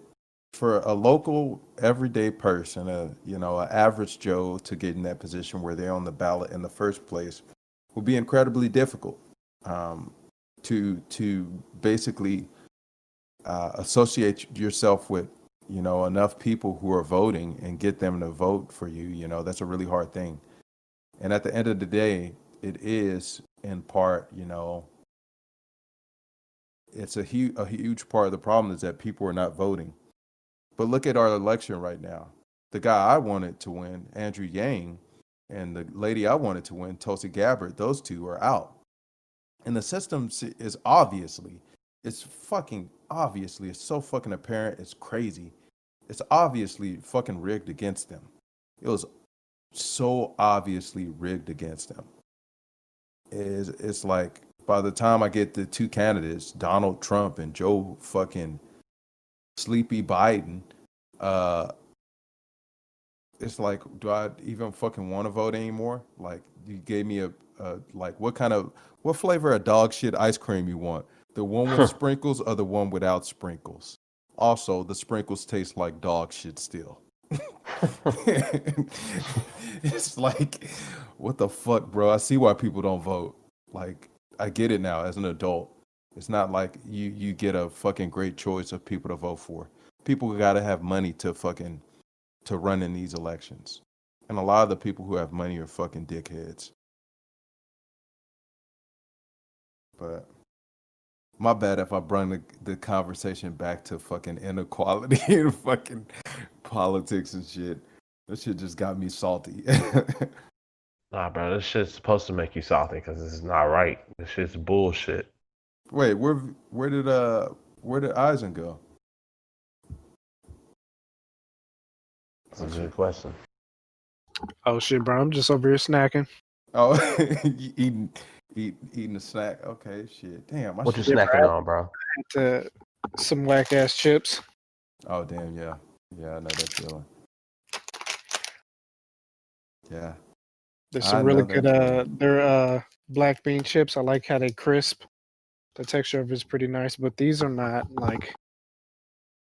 for a local everyday person, an average Joe to get in that position where they're on the ballot in the first place will be incredibly difficult to basically associate yourself with enough people who are voting and get them to vote for you. That's a really hard thing. And at the end of the day, it is in part it's a huge part of the problem is that people are not voting. But look at our election right now. The guy I wanted to win, Andrew Yang, and the lady I wanted to win, Tulsi Gabbard, those two are out. And the system is obviously, it's fucking obviously, it's so fucking apparent, it's crazy. It's obviously fucking rigged against them. It was so obviously rigged against them. It's like by the time I get the two candidates, Donald Trump and Joe fucking Sleepy Biden, uh, it's like, do I even fucking want to vote anymore? Like, you gave me like, what flavor of dog shit ice cream you want? The one with sprinkles or the one without sprinkles? Also, the sprinkles taste like dog shit still. It's like, what the fuck, bro? I see why people don't vote. Like, I get it now as an adult. It's not like you get a fucking great choice of people to vote for. People gotta have money to run in these elections. And a lot of the people who have money are fucking dickheads. But my bad if I bring the conversation back to fucking inequality and fucking politics and shit. This shit just got me salty. Nah, bro, this shit's supposed to make you salty because this is not right. This shit's bullshit. Wait, where did Eisen go? That's a good question. Oh shit, bro! I'm just over here snacking. Oh, eating a snack. Okay, shit. Damn, my What you shit. snacking on, bro? Some whack ass chips. Oh damn, yeah. Yeah, I know that feeling. Yeah. There's I some really know that good feeling. they're black bean chips. I like how they crisp. The texture of it's pretty nice, but these are not like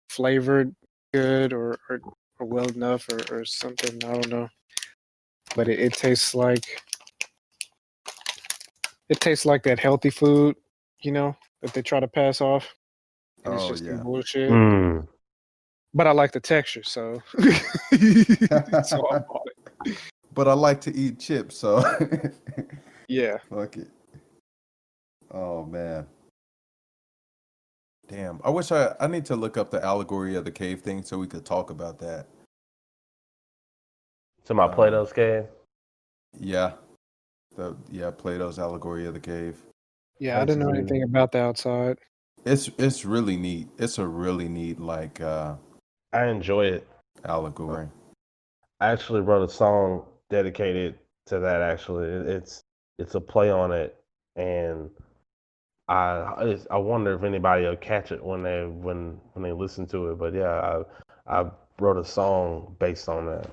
flavored good or well enough or something. I don't know. But it tastes like that healthy food, that they try to pass off. And it's Oh just some yeah. bullshit. Mm. But I like the texture, so so I bought it. But I like to eat chips, so Yeah. fuck it. Oh man. Damn. I need to look up the allegory of the cave thing so we could talk about that. To my Um, Play-Doh's cave. Yeah. Plato's allegory of the cave. Yeah, I didn't know Basically, anything about the outside. It's really neat. It's a really neat like I enjoy it. allegory. I actually wrote a song dedicated to that. Actually, it's a play on it, and I wonder if anybody will catch it when they listen to it. But yeah, I wrote a song based on that.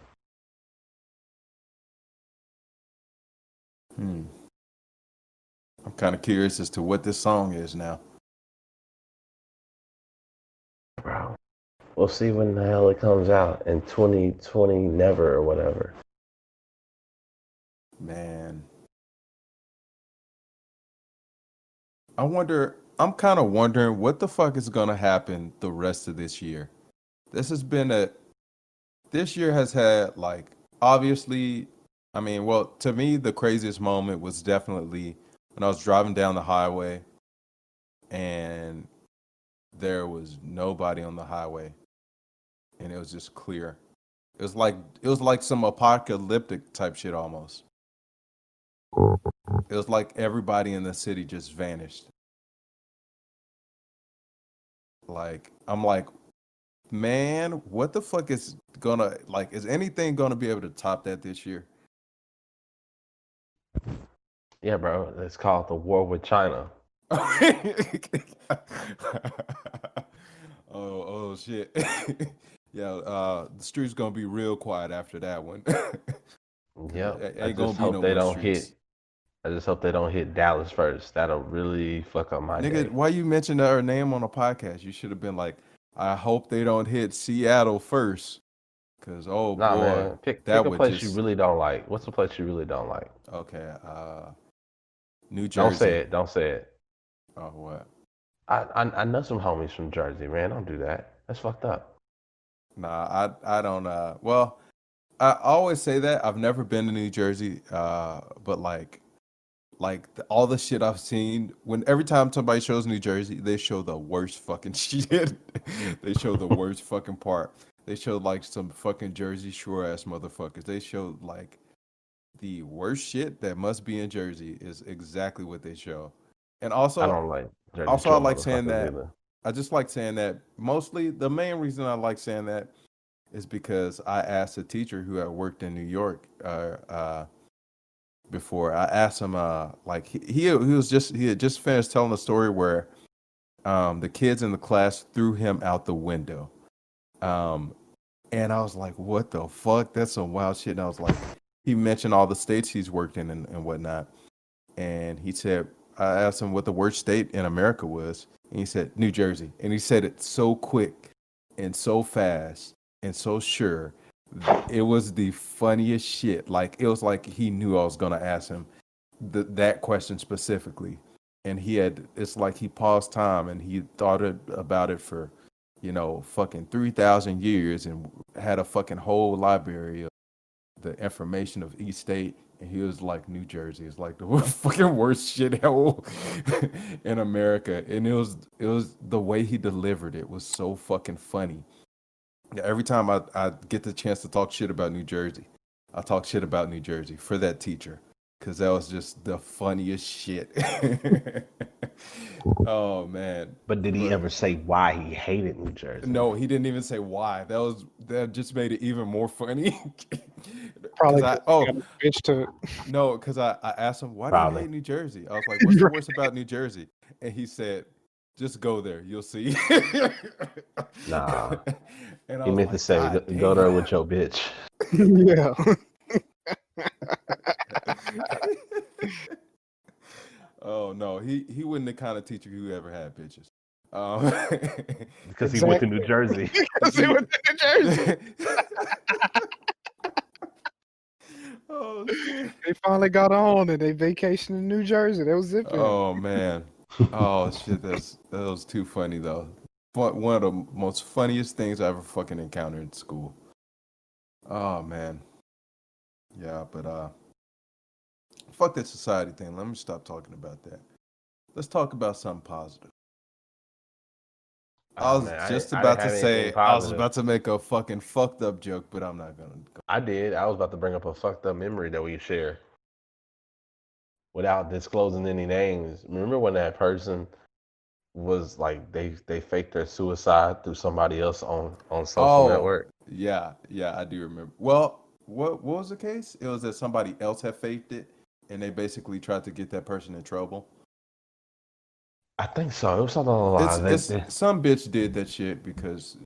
Hmm. I'm kind of curious as to what this song is now. Bro, we'll see when the hell it comes out in 2020, never or whatever. Man. I'm kind of wondering what the fuck is going to happen the rest of this year. This has been this year has had like obviously, I mean, well, to me the craziest moment was definitely when I was driving down the highway and there was nobody on the highway and it was just clear. It was like some apocalyptic type shit almost. It was like everybody in the city just vanished. Like I'm like, man, what the fuck is gonna like? Is anything gonna be able to top that this year? Yeah, bro, it's called the War with China. Oh shit. Yeah, the streets gonna be real quiet after that one. 'Cause Yep. it I ain't gonna just be hope no they more don't hit. streets. I just hope they don't hit Dallas first. That'll really fuck up my Nigga, day. why you mentioned her name on a podcast? You should have been like, I hope they don't hit Seattle first. Cause oh Nah, boy, man. Pick that a would place you just really don't like. What's a place you really don't like? okay. New Don't say Jersey. it. Don't say it. Oh what? I know some homies from Jersey, man. Don't do that. That's fucked up. Nah, I don't well, I always say that. I've never been to New Jersey, but like Like all the shit I've seen, when every time somebody shows New Jersey, they show the worst fucking shit. They show the worst fucking part. They show like some fucking Jersey Shore ass motherfuckers. They show like the worst shit that must be in Jersey is exactly what they show. And I also, don't like Jersey also I Shore like saying motherfuckers that. either. I just like saying that. Mostly, the main reason I like saying that is because I asked a teacher who had worked in New York before. I asked him, like he had just finished telling a story where the kids in the class threw him out the window. Um, and I was like, what the fuck? That's some wild shit. And I was like, he mentioned all the states he's worked in and whatnot. And he said, I asked him what the worst state in America was. And he said, New Jersey. And he said it so quick and so fast and so sure. It was the funniest shit. Like, it was like he knew I was going to ask him that question specifically. And it's like he paused time and he thought about it for, fucking 3,000 years and had a fucking whole library of the information of each state. And he was like, New Jersey is like the fucking worst shithole in America. And it was the way he delivered it was so fucking funny. Yeah, every time I get the chance to talk shit about New Jersey, I talk shit about New Jersey for that teacher. Cause that was just the funniest shit. Oh man. But did he But ever say why he hated New Jersey? no, he didn't even say why. That just made it even more funny. Probably Cause 'cause he got a bitch to no, because I asked him, why do you Probably. hate New Jersey? I was like, what's the worst about New Jersey? And he said, just go there, you'll see. Nah. And I He was meant to like, say, "God go there damn." with your bitch. yeah. Oh no, he wasn't the kind of teacher who ever had bitches. Um, Because he went to New Jersey. Because he went to New Jersey. Oh shit. They finally got on and they vacationed in New Jersey. That was it for him. Oh man. Oh shit, that was too funny though. But one of the most funniest things I ever fucking encountered in school. Oh man. Yeah, but fuck that society thing. Let me stop talking about that. Let's talk about something positive. I was Man, just I about didn't to have say anything I was positive. about to make a fucking fucked up joke, but I'm not gonna go. I did. I was about to bring up a fucked up memory that we share without disclosing any names. Remember when that person was like they faked their suicide through somebody else on social Oh, network? yeah, I do remember. Well, what was the case? It was that somebody else had faked it, and they basically tried to get that person in trouble. I think so. It was something along the It's lines. it's some bitch did that shit because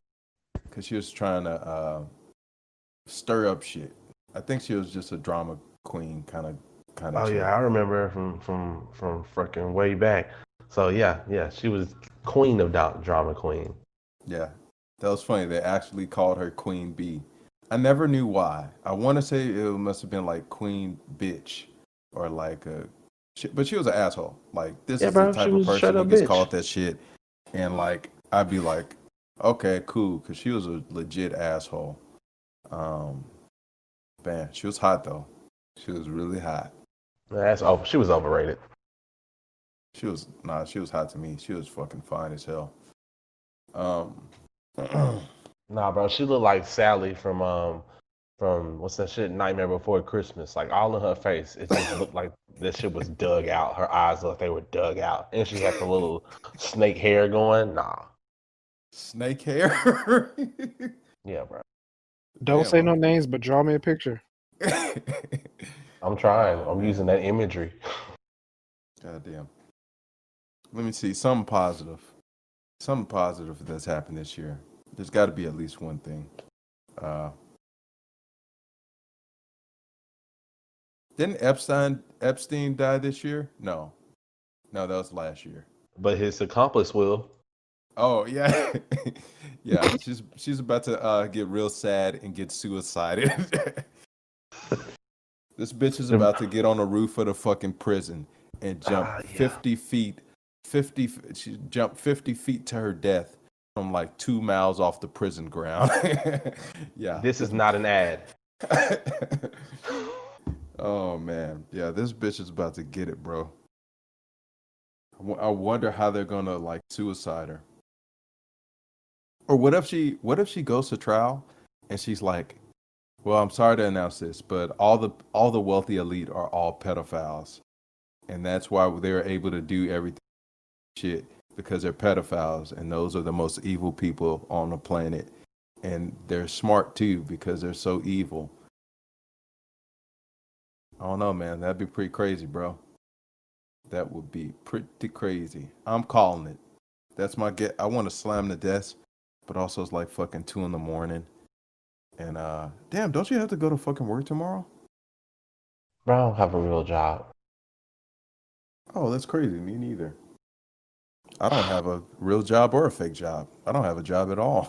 she was trying to stir up shit. I think she was just a drama queen kind of Oh chick. yeah, I remember her from freaking way back. So yeah, she was queen of drama queen. Yeah, that was funny. They actually called her Queen Bee. I never knew why. I want to say it must have been like Queen Bitch or like but she was an asshole. Like this Yeah, is the bro, she type of was a straight person who up gets bitch. called that shit, and like I'd be like, okay, cool, because she was a legit asshole. Um, Man, she was hot though. She was really hot. She was overrated. She was hot to me. She was fucking fine as hell. Um, Nah, bro, she looked like Sally from what's that shit? Nightmare Before Christmas. Like all in her face, it just looked like that shit was dug out. Her eyes looked like they were dug out, and she had the little snake hair going. Nah, snake hair. yeah, bro. Don't Damn, say no names, but draw me a picture. I'm trying. Oh, I'm man. using that imagery. God damn. Let me see something positive. Something positive that's happened this year. There's got to be at least one thing. Didn't Epstein die this year? No, that was last year. But his accomplice will. Oh yeah, yeah. She's about to get real sad and get suicided. This bitch is about to get on the roof of the fucking prison and jump Yeah. 50 feet. She jumped 50 feet to her death from like 2 miles off the prison ground. Yeah. This is not an ad. Oh man, yeah, this bitch is about to get it, bro. I wonder how they're gonna like suicide her. Or what if she goes to trial and she's like, well, I'm sorry to announce this, but all the wealthy elite are all pedophiles, and that's why they're able to do everything shit because they're pedophiles, and those are the most evil people on the planet, and they're smart too because they're so evil. I don't know, man. That'd be pretty crazy, bro. That would be pretty crazy. I'm calling it. That's my get. I want to slam the desk, but also it's like fucking 2 in the morning. And damn, don't you have to go to fucking work tomorrow? Bro, I don't have a real job. Oh, that's crazy. Me neither. I don't have a real job or a fake job. I don't have a job at all.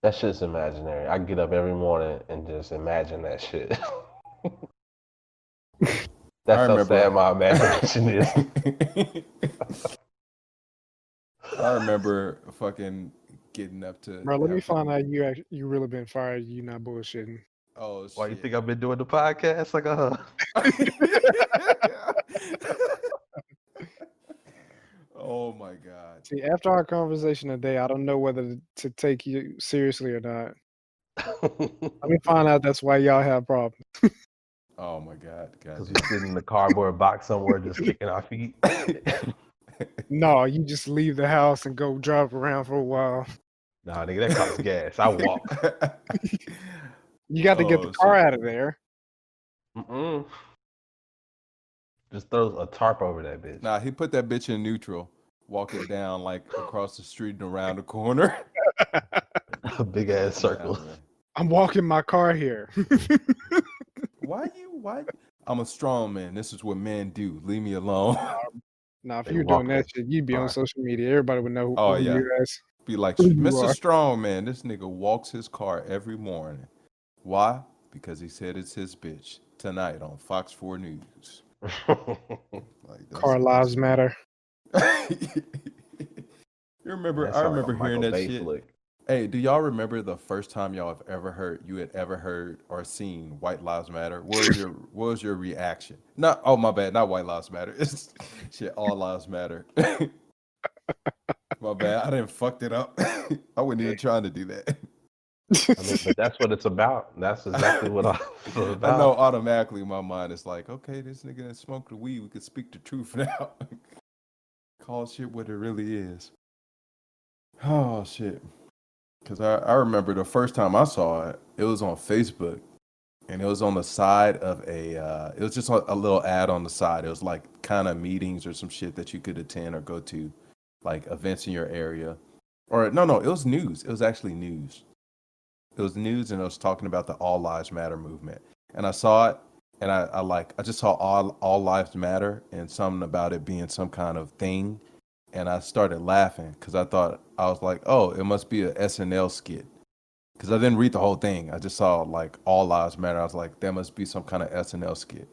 That shit's imaginary. I get up every morning and just imagine that shit. I That's how sad remember. my imagination is. I remember fucking getting up to Bro, let me have to. find out you really been fired. You not bullshitting. Oh Why you shit. think I've been doing the podcast? Like, Oh my god. See, after our conversation today, I don't know whether to take you seriously or not. Let me find out that's why y'all have problems. Oh my god. Because we God sit in the cardboard box somewhere just kicking our feet. damn. No, you just leave the house and go drive around for a while. Nah, nigga, that costs gas. I walk. You got to get the Oh car shit. out of there. Mm-mm. Just throw a tarp over that bitch. Nah, he put that bitch in neutral. Walk it down like across the street and around the corner. A big Oh ass circle. damn, man. I'm walking my car here. Why? I'm a strong man. This is what men do. Leave me alone. Now, if They you were doing walk that it. shit, you'd be on Fine. social media. Everybody would know Oh who yeah. you as, Be like, who you Mr. are. Strongman, this nigga walks his car every morning. Why? Because he said it's his bitch tonight on Fox 4 News. Like Car lives matter. You remember? That I sounds like a remember hearing Michael that Bay shit. flick. Hey, do y'all remember the first time y'all have ever heard or seen White Lives Matter? What was your reaction? Not oh my bad, not White Lives Matter. It's shit, all lives matter. My bad, I didn't fucked it up. I wasn't even trying to do that. I mean, but that's what it's about. That's exactly what it's I know about. automatically my mind is like, okay, this nigga that smoked the weed, we can speak the truth now. Call shit what it really is. Oh shit. Cause I remember the first time I saw it, it was on Facebook. And it was on the side of it was just a little ad on the side. It was like kind of meetings or some shit that you could attend or go to, like events in your area. Or no, it was news. It was actually news. It was news, and it was talking about the All Lives Matter movement. And I saw it, and I just saw all lives matter and something about it being some kind of thing, and I started laughing because I was like, oh, it must be a SNL skit because I didn't read the whole thing. I just saw like all lives matter. I was like, that must be some kind of SNL skit.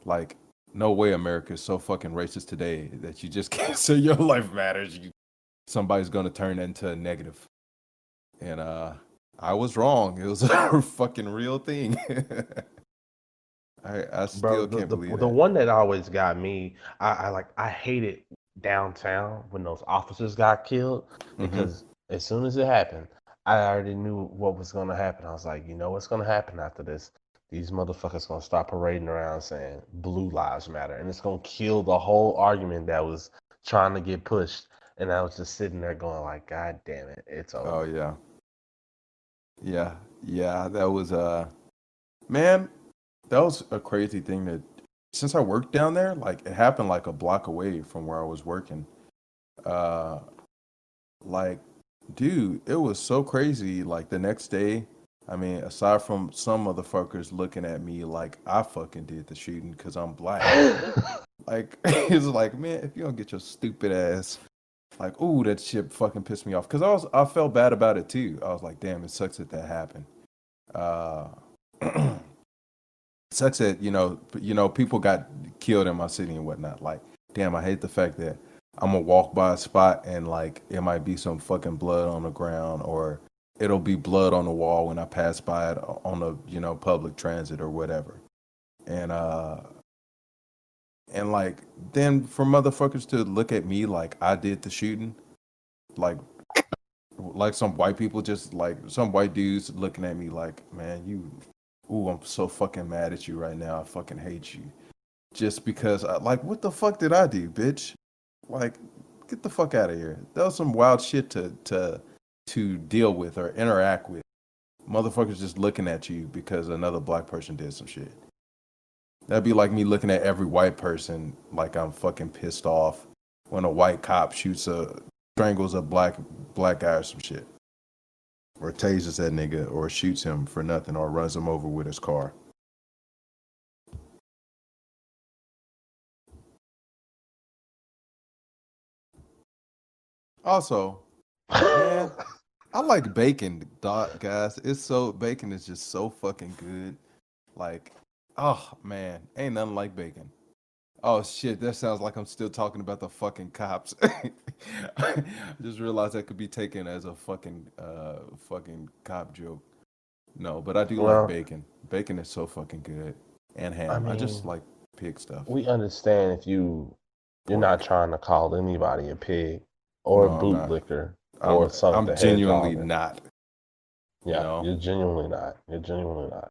Like, no way America is so fucking racist today that you just can't say your life matters. Somebody's gonna turn that into a negative. And I was wrong. It was a fucking real thing. I Bro, still can't believe the that. one that always got me, I hated downtown when those officers got killed Mm-hmm. because as soon as it happened, I already knew what was gonna happen. I was like, you know what's gonna happen after this? These motherfuckers gonna start parading around saying blue lives matter, and it's gonna kill the whole argument that was trying to get pushed. And I was just sitting there going like, God damn it, it's Oh over. yeah, yeah, yeah. That was man. That was a crazy thing that since I worked down there, like it happened like a block away from where I was working. Uh, like, dude, it was so crazy. Like the next day, I mean, aside from some motherfuckers looking at me like I fucking did the shooting because I'm black. Like it's like, man, if you don't get your stupid ass, like, ooh, that shit fucking pissed me off. Cause I felt bad about it too. I was like, damn, it sucks that happened. Uh, sucks that people got killed in my city and whatnot. Like, damn, I hate the fact that I'm gonna walk by a spot and like it might be some fucking blood on the ground or it'll be blood on the wall when I pass by it on the public transit or whatever. And like then for motherfuckers to look at me like I did the shooting, like some white people just like some white dudes looking at me like, man, I'm so fucking mad at you right now. I fucking hate you. Just because like what the fuck did I do, bitch? Like get the fuck out of here. That was some wild shit to deal with or interact with. Motherfuckers just looking at you because another black person did some shit. That'd be like me looking at every white person like I'm fucking pissed off when a white cop strangles a black guy or some shit. Or tases that nigga or shoots him for nothing or runs him over with his car. Also, man, I like bacon, guys. Bacon is just so fucking good. Like, oh man, ain't nothing like bacon. Oh shit, that sounds like I'm still talking about the fucking cops. I just realized that could be taken as a fucking cop joke. No, but I do like Well, bacon. Bacon is so fucking good. And I ham. I just mean, like pig stuff. we understand if you're not Pork. trying to call anybody a pig or a No, I'm not. bootlicker or I'm something genuinely hedgehog. not, you Yeah, know. you're genuinely not. You're genuinely not.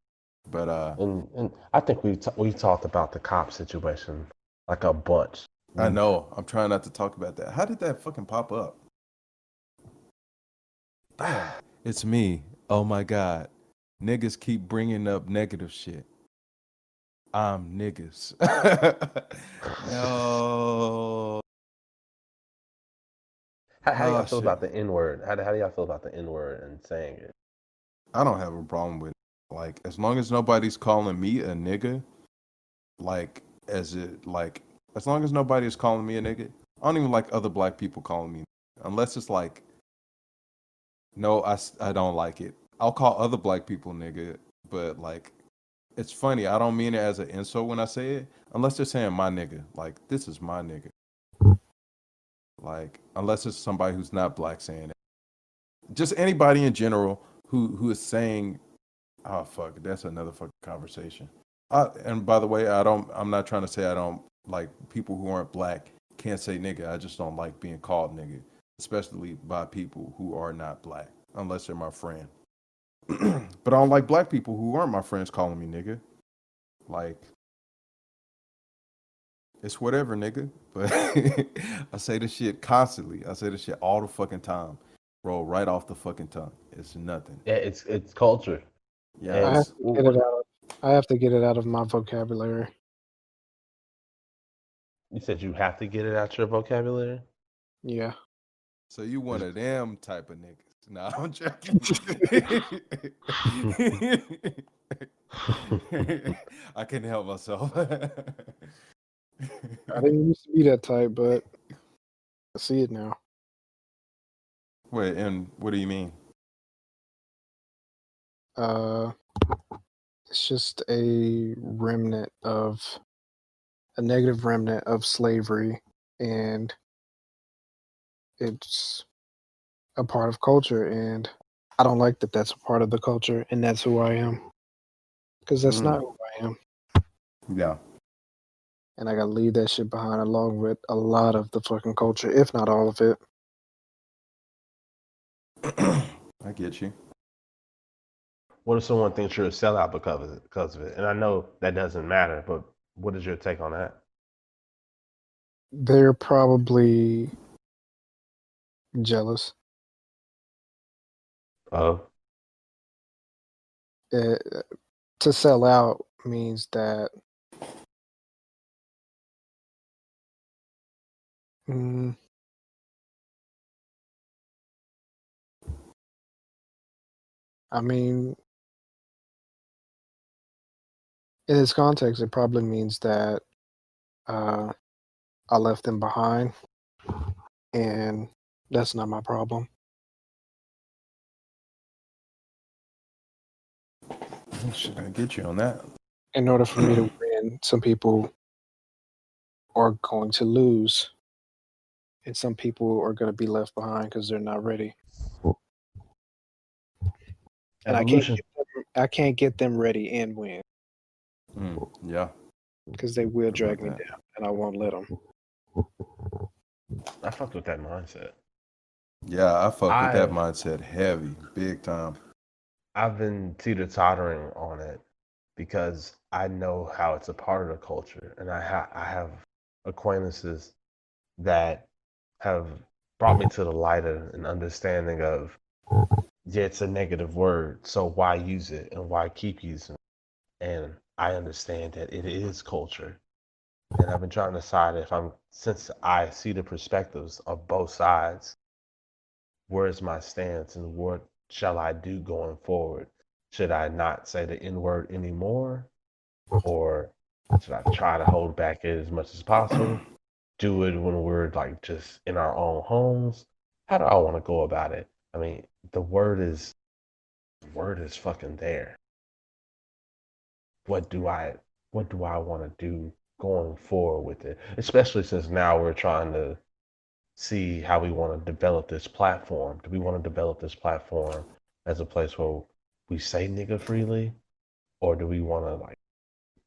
But And I think we talked about the cop situation like a bunch. I know. I'm trying not to talk about that. How did that fucking pop up? Damn. It's me. Oh my god. Niggas keep bringing up negative shit. I'm niggas. No. How do y'all Oh feel shit. about the N word? How do y'all feel about the N word and saying it? I don't have a problem with it. Like as long as nobody's calling me a nigga, like as long as nobody is calling me a nigga, I don't even like other black people calling me unless it's like no, I don't like it. I'll call other black people nigga, but like it's funny. I don't mean it as an insult when I say it, unless they're saying my nigga. Like this is my nigga. Like unless it's somebody who's not black saying it. Just anybody in general who is saying, oh fuck, that's another fucking conversation. And by the way, I'm not trying to say I don't like people who aren't black can't say nigga. I just don't like being called nigga, especially by people who are not black, unless they're my friend. But I don't like black people who aren't my friends calling me nigga. Like, it's whatever, nigga. But I say this shit constantly. I say this shit all the fucking time. Roll right off the fucking tongue. It's nothing. Yeah, it's culture. Yeah, I And have it's to get it out. I have to get it out of my vocabulary. you said you have to get it out your vocabulary. Yeah. so you one of them type of niggas. Nah, I'm joking. I couldn't help myself. I didn't used to be that type, but I see it now. Wait, and what do you mean? Uh, it's just a negative remnant of slavery, and it's a part of culture, and I don't like that that's a part of the culture, and that's who I am, because that's not who I am, Yeah. and I gotta leave that shit behind along with a lot of the fucking culture, if not all of it. I get you. What if someone thinks you're a sellout because of it? And I know that doesn't matter, but what is your take on that? They're probably jealous. Oh, Uh, to sell out means that mm, I mean, in this context, it probably means that uh, I left them behind, and that's not my problem. Should I get you on that? In order for me to win, some people are going to lose, and some people are going to be left behind because they're not ready. and Evolution. I can't get them ready and win Yeah. because they will What drag about me that? down, and I won't let them. I fucked with that mindset. Yeah, I fuck with that I've mindset heavy, big time. I've been teeter-tottering on it because I know how it's a part of the culture, and I have acquaintances that have brought me to the light of an understanding of, yeah, it's a negative word, so why use it and why keep using it? And I understand that it is culture, and I've been trying to decide if since I see the perspectives of both sides, where is my stance and what shall I do going forward? Should I not say the N word anymore? Or should I try to hold back it as much as possible? Do it when we're like just in our own homes? How do I want to go about it? I mean, the word is fucking there. What do I want to do going forward with it? Especially since now we're trying to see how we want to develop this platform. Do we want to develop this platform as a place where we say nigga freely, or do we want to like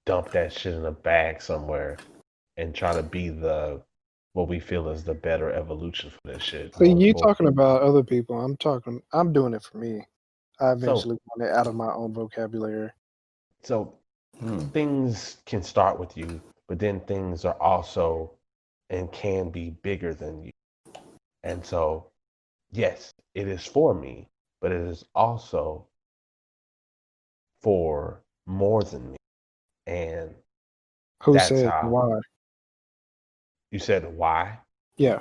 dump that shit in a bag somewhere and try to be the what we feel is the better evolution for this shit So going you forward? talking about other people? I'm doing it for me. I So eventually want it out of my own vocabulary. so Hmm. things can start with you, but then things are also and can be bigger than you. And so yes, it is for me, but it is also for more than me. And Who that's said how why? you said why? Yeah.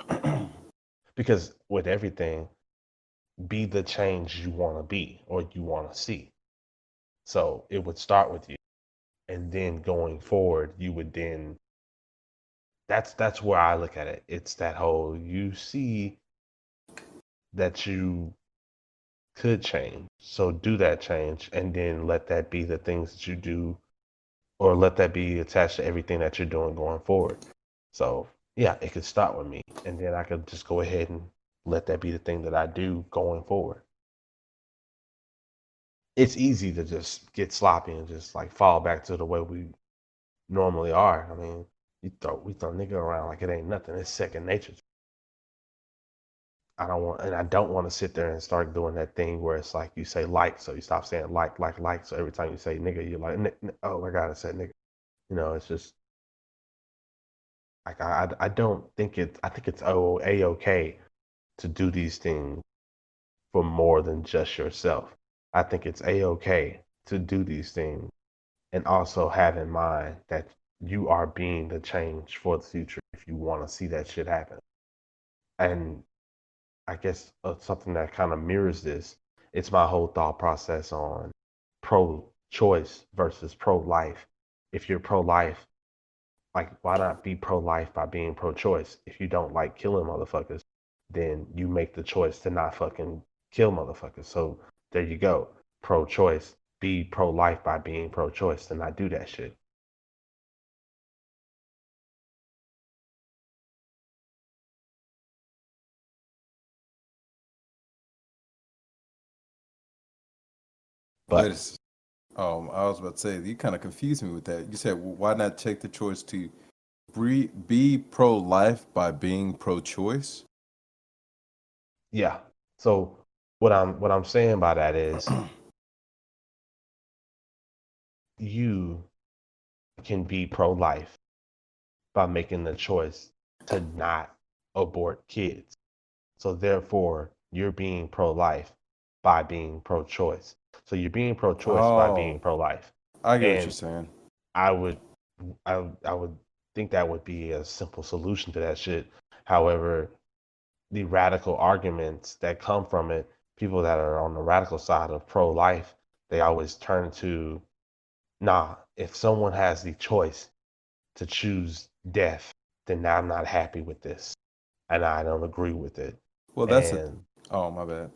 Because with everything, be the change you want to be or you want to see. So it would start with you. And then going forward, you would then that's where I look at it. It's that whole you see that you could change. So do that change and then let that be the things that you do or let that be attached to everything that you're doing going forward. So yeah, it could start with me, and then I could just go ahead and let that be the thing that I do going forward. It's easy to just get sloppy and just like fall back to the way we normally are. I mean, we throw nigga around like it ain't nothing. It's second nature. I don't want to sit there and start doing that thing where it's like you say like, so you stop saying like. So every time you say nigga, you're like, oh my god, I said nigga. It's just like I don't think I think it's a-okay to do these things for more than just yourself. I think it's a-okay to do these things and also have in mind that you are being the change for the future if you want to see that shit happen. And I guess something that kind of mirrors this, it's my whole thought process on pro choice versus pro life. If you're pro life, like, why not be pro life by being pro choice? If you don't like killing motherfuckers, then you make the choice to not fucking kill motherfuckers. So there you go. Pro choice. Be pro life by being pro choice to not do that shit. Wait a But s- I was about to say you kind of confused me with that. You said why not take the choice to be pro life by being pro choice? yeah. So what I'm saying by that is you can be pro life by making the choice to not abort kids. So therefore, you're being pro-life by being pro-choice. So you're being pro-choice by being Oh, pro-life. I get what you're And saying. I would I would think that would be a simple solution to that shit. However, the radical arguments that come from it, people that are on the radical side of pro-life, they always turn to, nah, if someone has the choice to choose death, then I'm not happy with this. And I don't agree with it. Well, that's a. And Oh, my bad.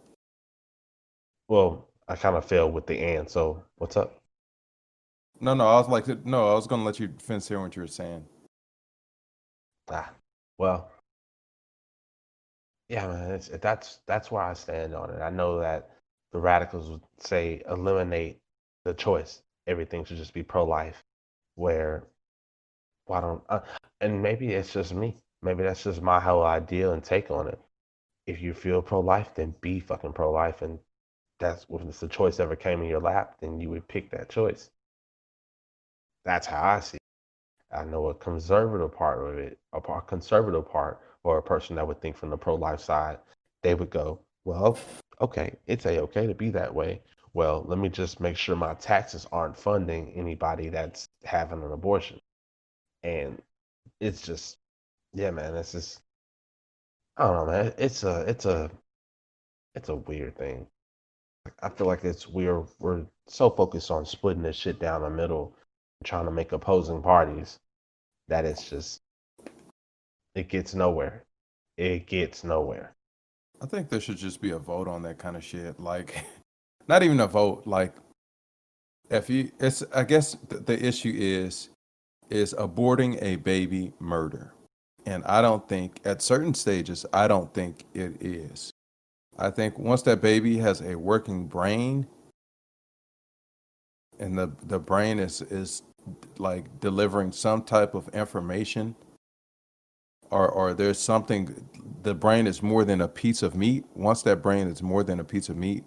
well, I kind of failed with the and. So what's up? No, no, I was like, no, I was gonna let you finish hearing what you were saying. Ah, well, yeah, man. That's where I stand on it. I know that the radicals would say eliminate the choice. Everything should just be pro-life. Where why don't and maybe it's just me. Maybe that's just my whole idea and take on it. If you feel pro-life, then be fucking pro-life, and that's if the choice ever came in your lap, then you would pick that choice. That's how I see it. I know a conservative part of it, conservative part, or a person that would think from the pro-life side, they would go, well, okay, it's okay to be that way. Well, let me just make sure my taxes aren't funding anybody that's having an abortion. And it's just, yeah, man, it's just, I don't know, man. It's a weird thing. I feel like we're so focused on splitting this shit down the middle, trying to make opposing parties, that it's just it gets nowhere. It gets nowhere. I think there should just be a vote on that kind of shit. Like, not even a vote. Like, if you, it's, I guess the issue is aborting a baby murder, and I don't think at certain stages I don't think it is. I think once that baby has a working brain, and the brain is like delivering some type of information, or there's something, the brain is more than a piece of meat. Once that brain is more than a piece of meat,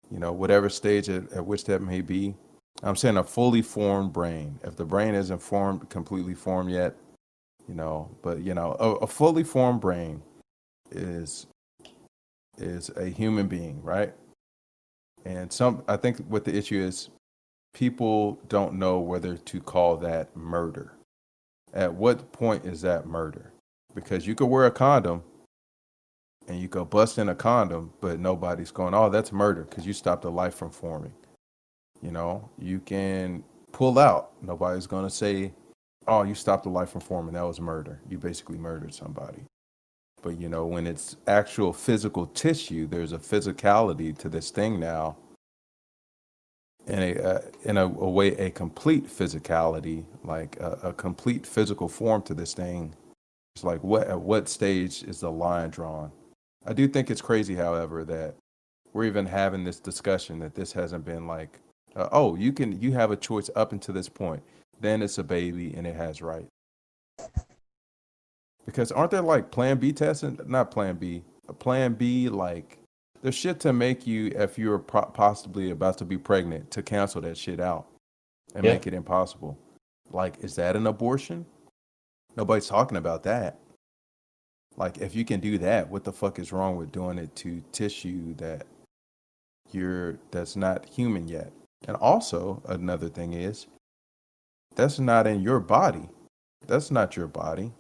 you know, whatever stage at which that may be, I'm saying a fully formed brain. If the brain isn't formed, completely formed yet, you know, but you know, a fully formed brain is a human being, right? And I think what the issue is, people don't know whether to call that murder. At what point is that murder? Because you could wear a condom and you go bust in a condom, but nobody's going, oh, that's murder because you stopped a life from forming. You know, you can pull out. Nobody's going to say, oh, you stopped a life from forming. That was murder. You basically murdered somebody. But, you know, when it's actual physical tissue, there's a physicality to this thing now. In a way, a complete physicality, like a complete physical form to this thing. It's like, at what stage is the line drawn? I do think it's crazy, however, that we're even having this discussion, that this hasn't been like, oh, you have a choice up until this point. Then it's a baby and it has rights. Because aren't there like Plan B testing? Not Plan B. A Plan B, like there's shit to make you, if you're possibly about to be pregnant, to cancel that shit out and Yeah. make it impossible. Like, is that an abortion? Nobody's talking about that. Like, if you can do that, what the fuck is wrong with doing it to tissue that's not human yet? And also, another thing is, that's not in your body. That's not your body.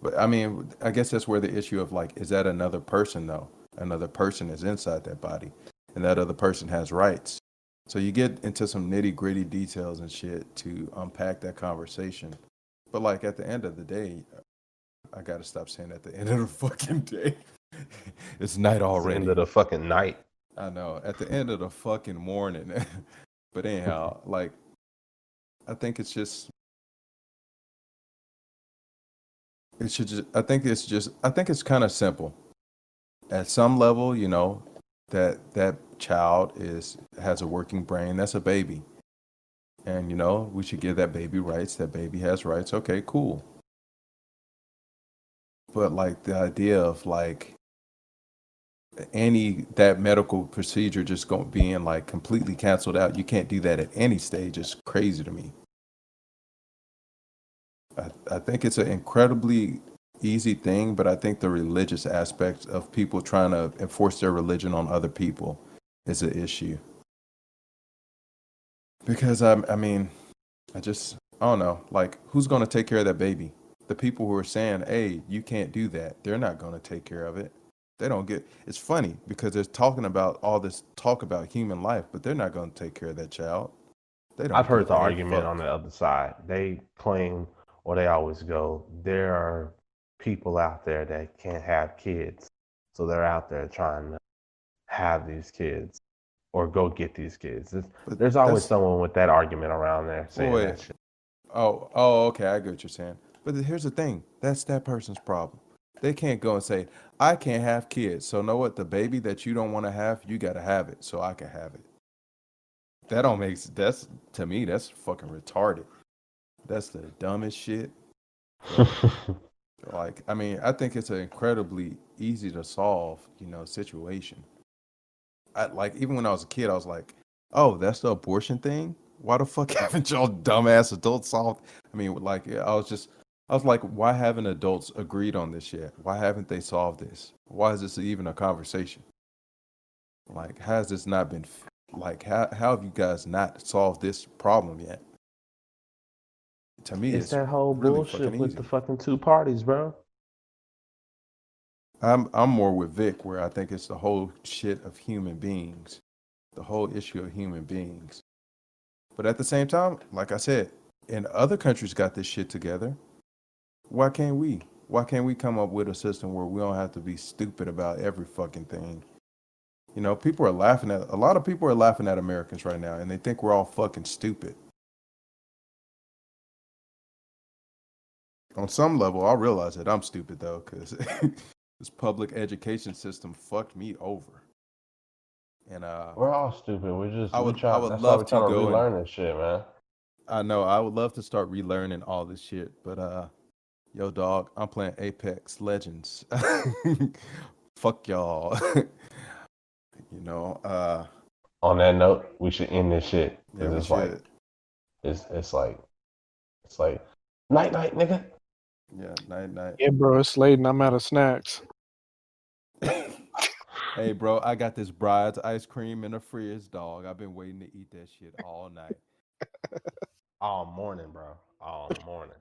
But I mean, I guess that's where the issue of like, is that another person though? Another person is inside that body, and that other person has rights. So you get into some nitty gritty details and shit to unpack that conversation. But like at the end of the day, I gotta stop saying at the end of the fucking day. It's night It's the already. end of the fucking night. I know. At the end of the fucking morning. But anyhow, like I think it's just it should just I think it's kind of simple. At some level, you know, that child has a working brain. That's a baby. And you know, we should give that baby rights. That baby has rights. Okay, cool. But like the idea of like that medical procedure just going being like completely canceled out. You can't do that at any stage. It's crazy to me. I think it's an incredibly easy thing, but I think the religious aspect of people trying to enforce their religion on other people is an issue. Because I mean, I don't know. Like, who's going to take care of that baby? The people who are saying, hey, you can't do that, they're not going to take care of it. They don't get, it's funny because they're talking about all this talk about human life, but they're not going to take care of that child. They don't I've heard give the a argument fuck. on the other side. They claim, or they always go, there are people out there that can't have kids. So they're out there trying to have these kids or go get these kids. But There's always that's, someone with that argument around there saying wait, that shit. oh, okay, I get what you're saying. But here's the thing, that's that person's problem. They can't go and say, I can't have kids. So know what? The baby that you don't want to have, you gotta have it so I can have it. That don't make that's to me, that's fucking retarded. That's the dumbest shit. But like, I mean, I think it's an incredibly easy to solve, situation. I like even when I was a kid, I was like, oh, that's the abortion thing. Why the fuck haven't y'all dumbass adults solved? I mean, like, yeah, I was like, why haven't adults agreed on this yet? Why haven't they solved this? Why is this even a conversation? Like, has this not been, like, how have you guys not solved this problem yet? To me, It's it's that whole really fucking bullshit with easy. the fucking two parties, bro. I'm more with Vic, where I think it's the whole shit of human beings, the whole issue of human beings. But at the same time, like I said, and other countries got this shit together. Why can't we? Why can't we come up with a system where we don't have to be stupid about every fucking thing? People are laughing at a lot of people are laughing at Americans right now, and they think we're all fucking stupid. On some level, I realize that I'm stupid though, because this public education system fucked me over. And We're all stupid. We just I we would I try. would That's why love we're trying to to go and relearn this shit, man. I know I would love to start relearning all this shit, but yo dog, I'm playing Apex Legends. Fuck y'all. you know, uh On that note, we should end this shit yeah, because we should. it's like night night, nigga. Yeah, night night. Yeah, bro, it's late and I'm out of snacks. Hey bro, I got this Bride's ice cream in the fridge, dog. I've been waiting to eat that shit all night. All morning, bro. All morning.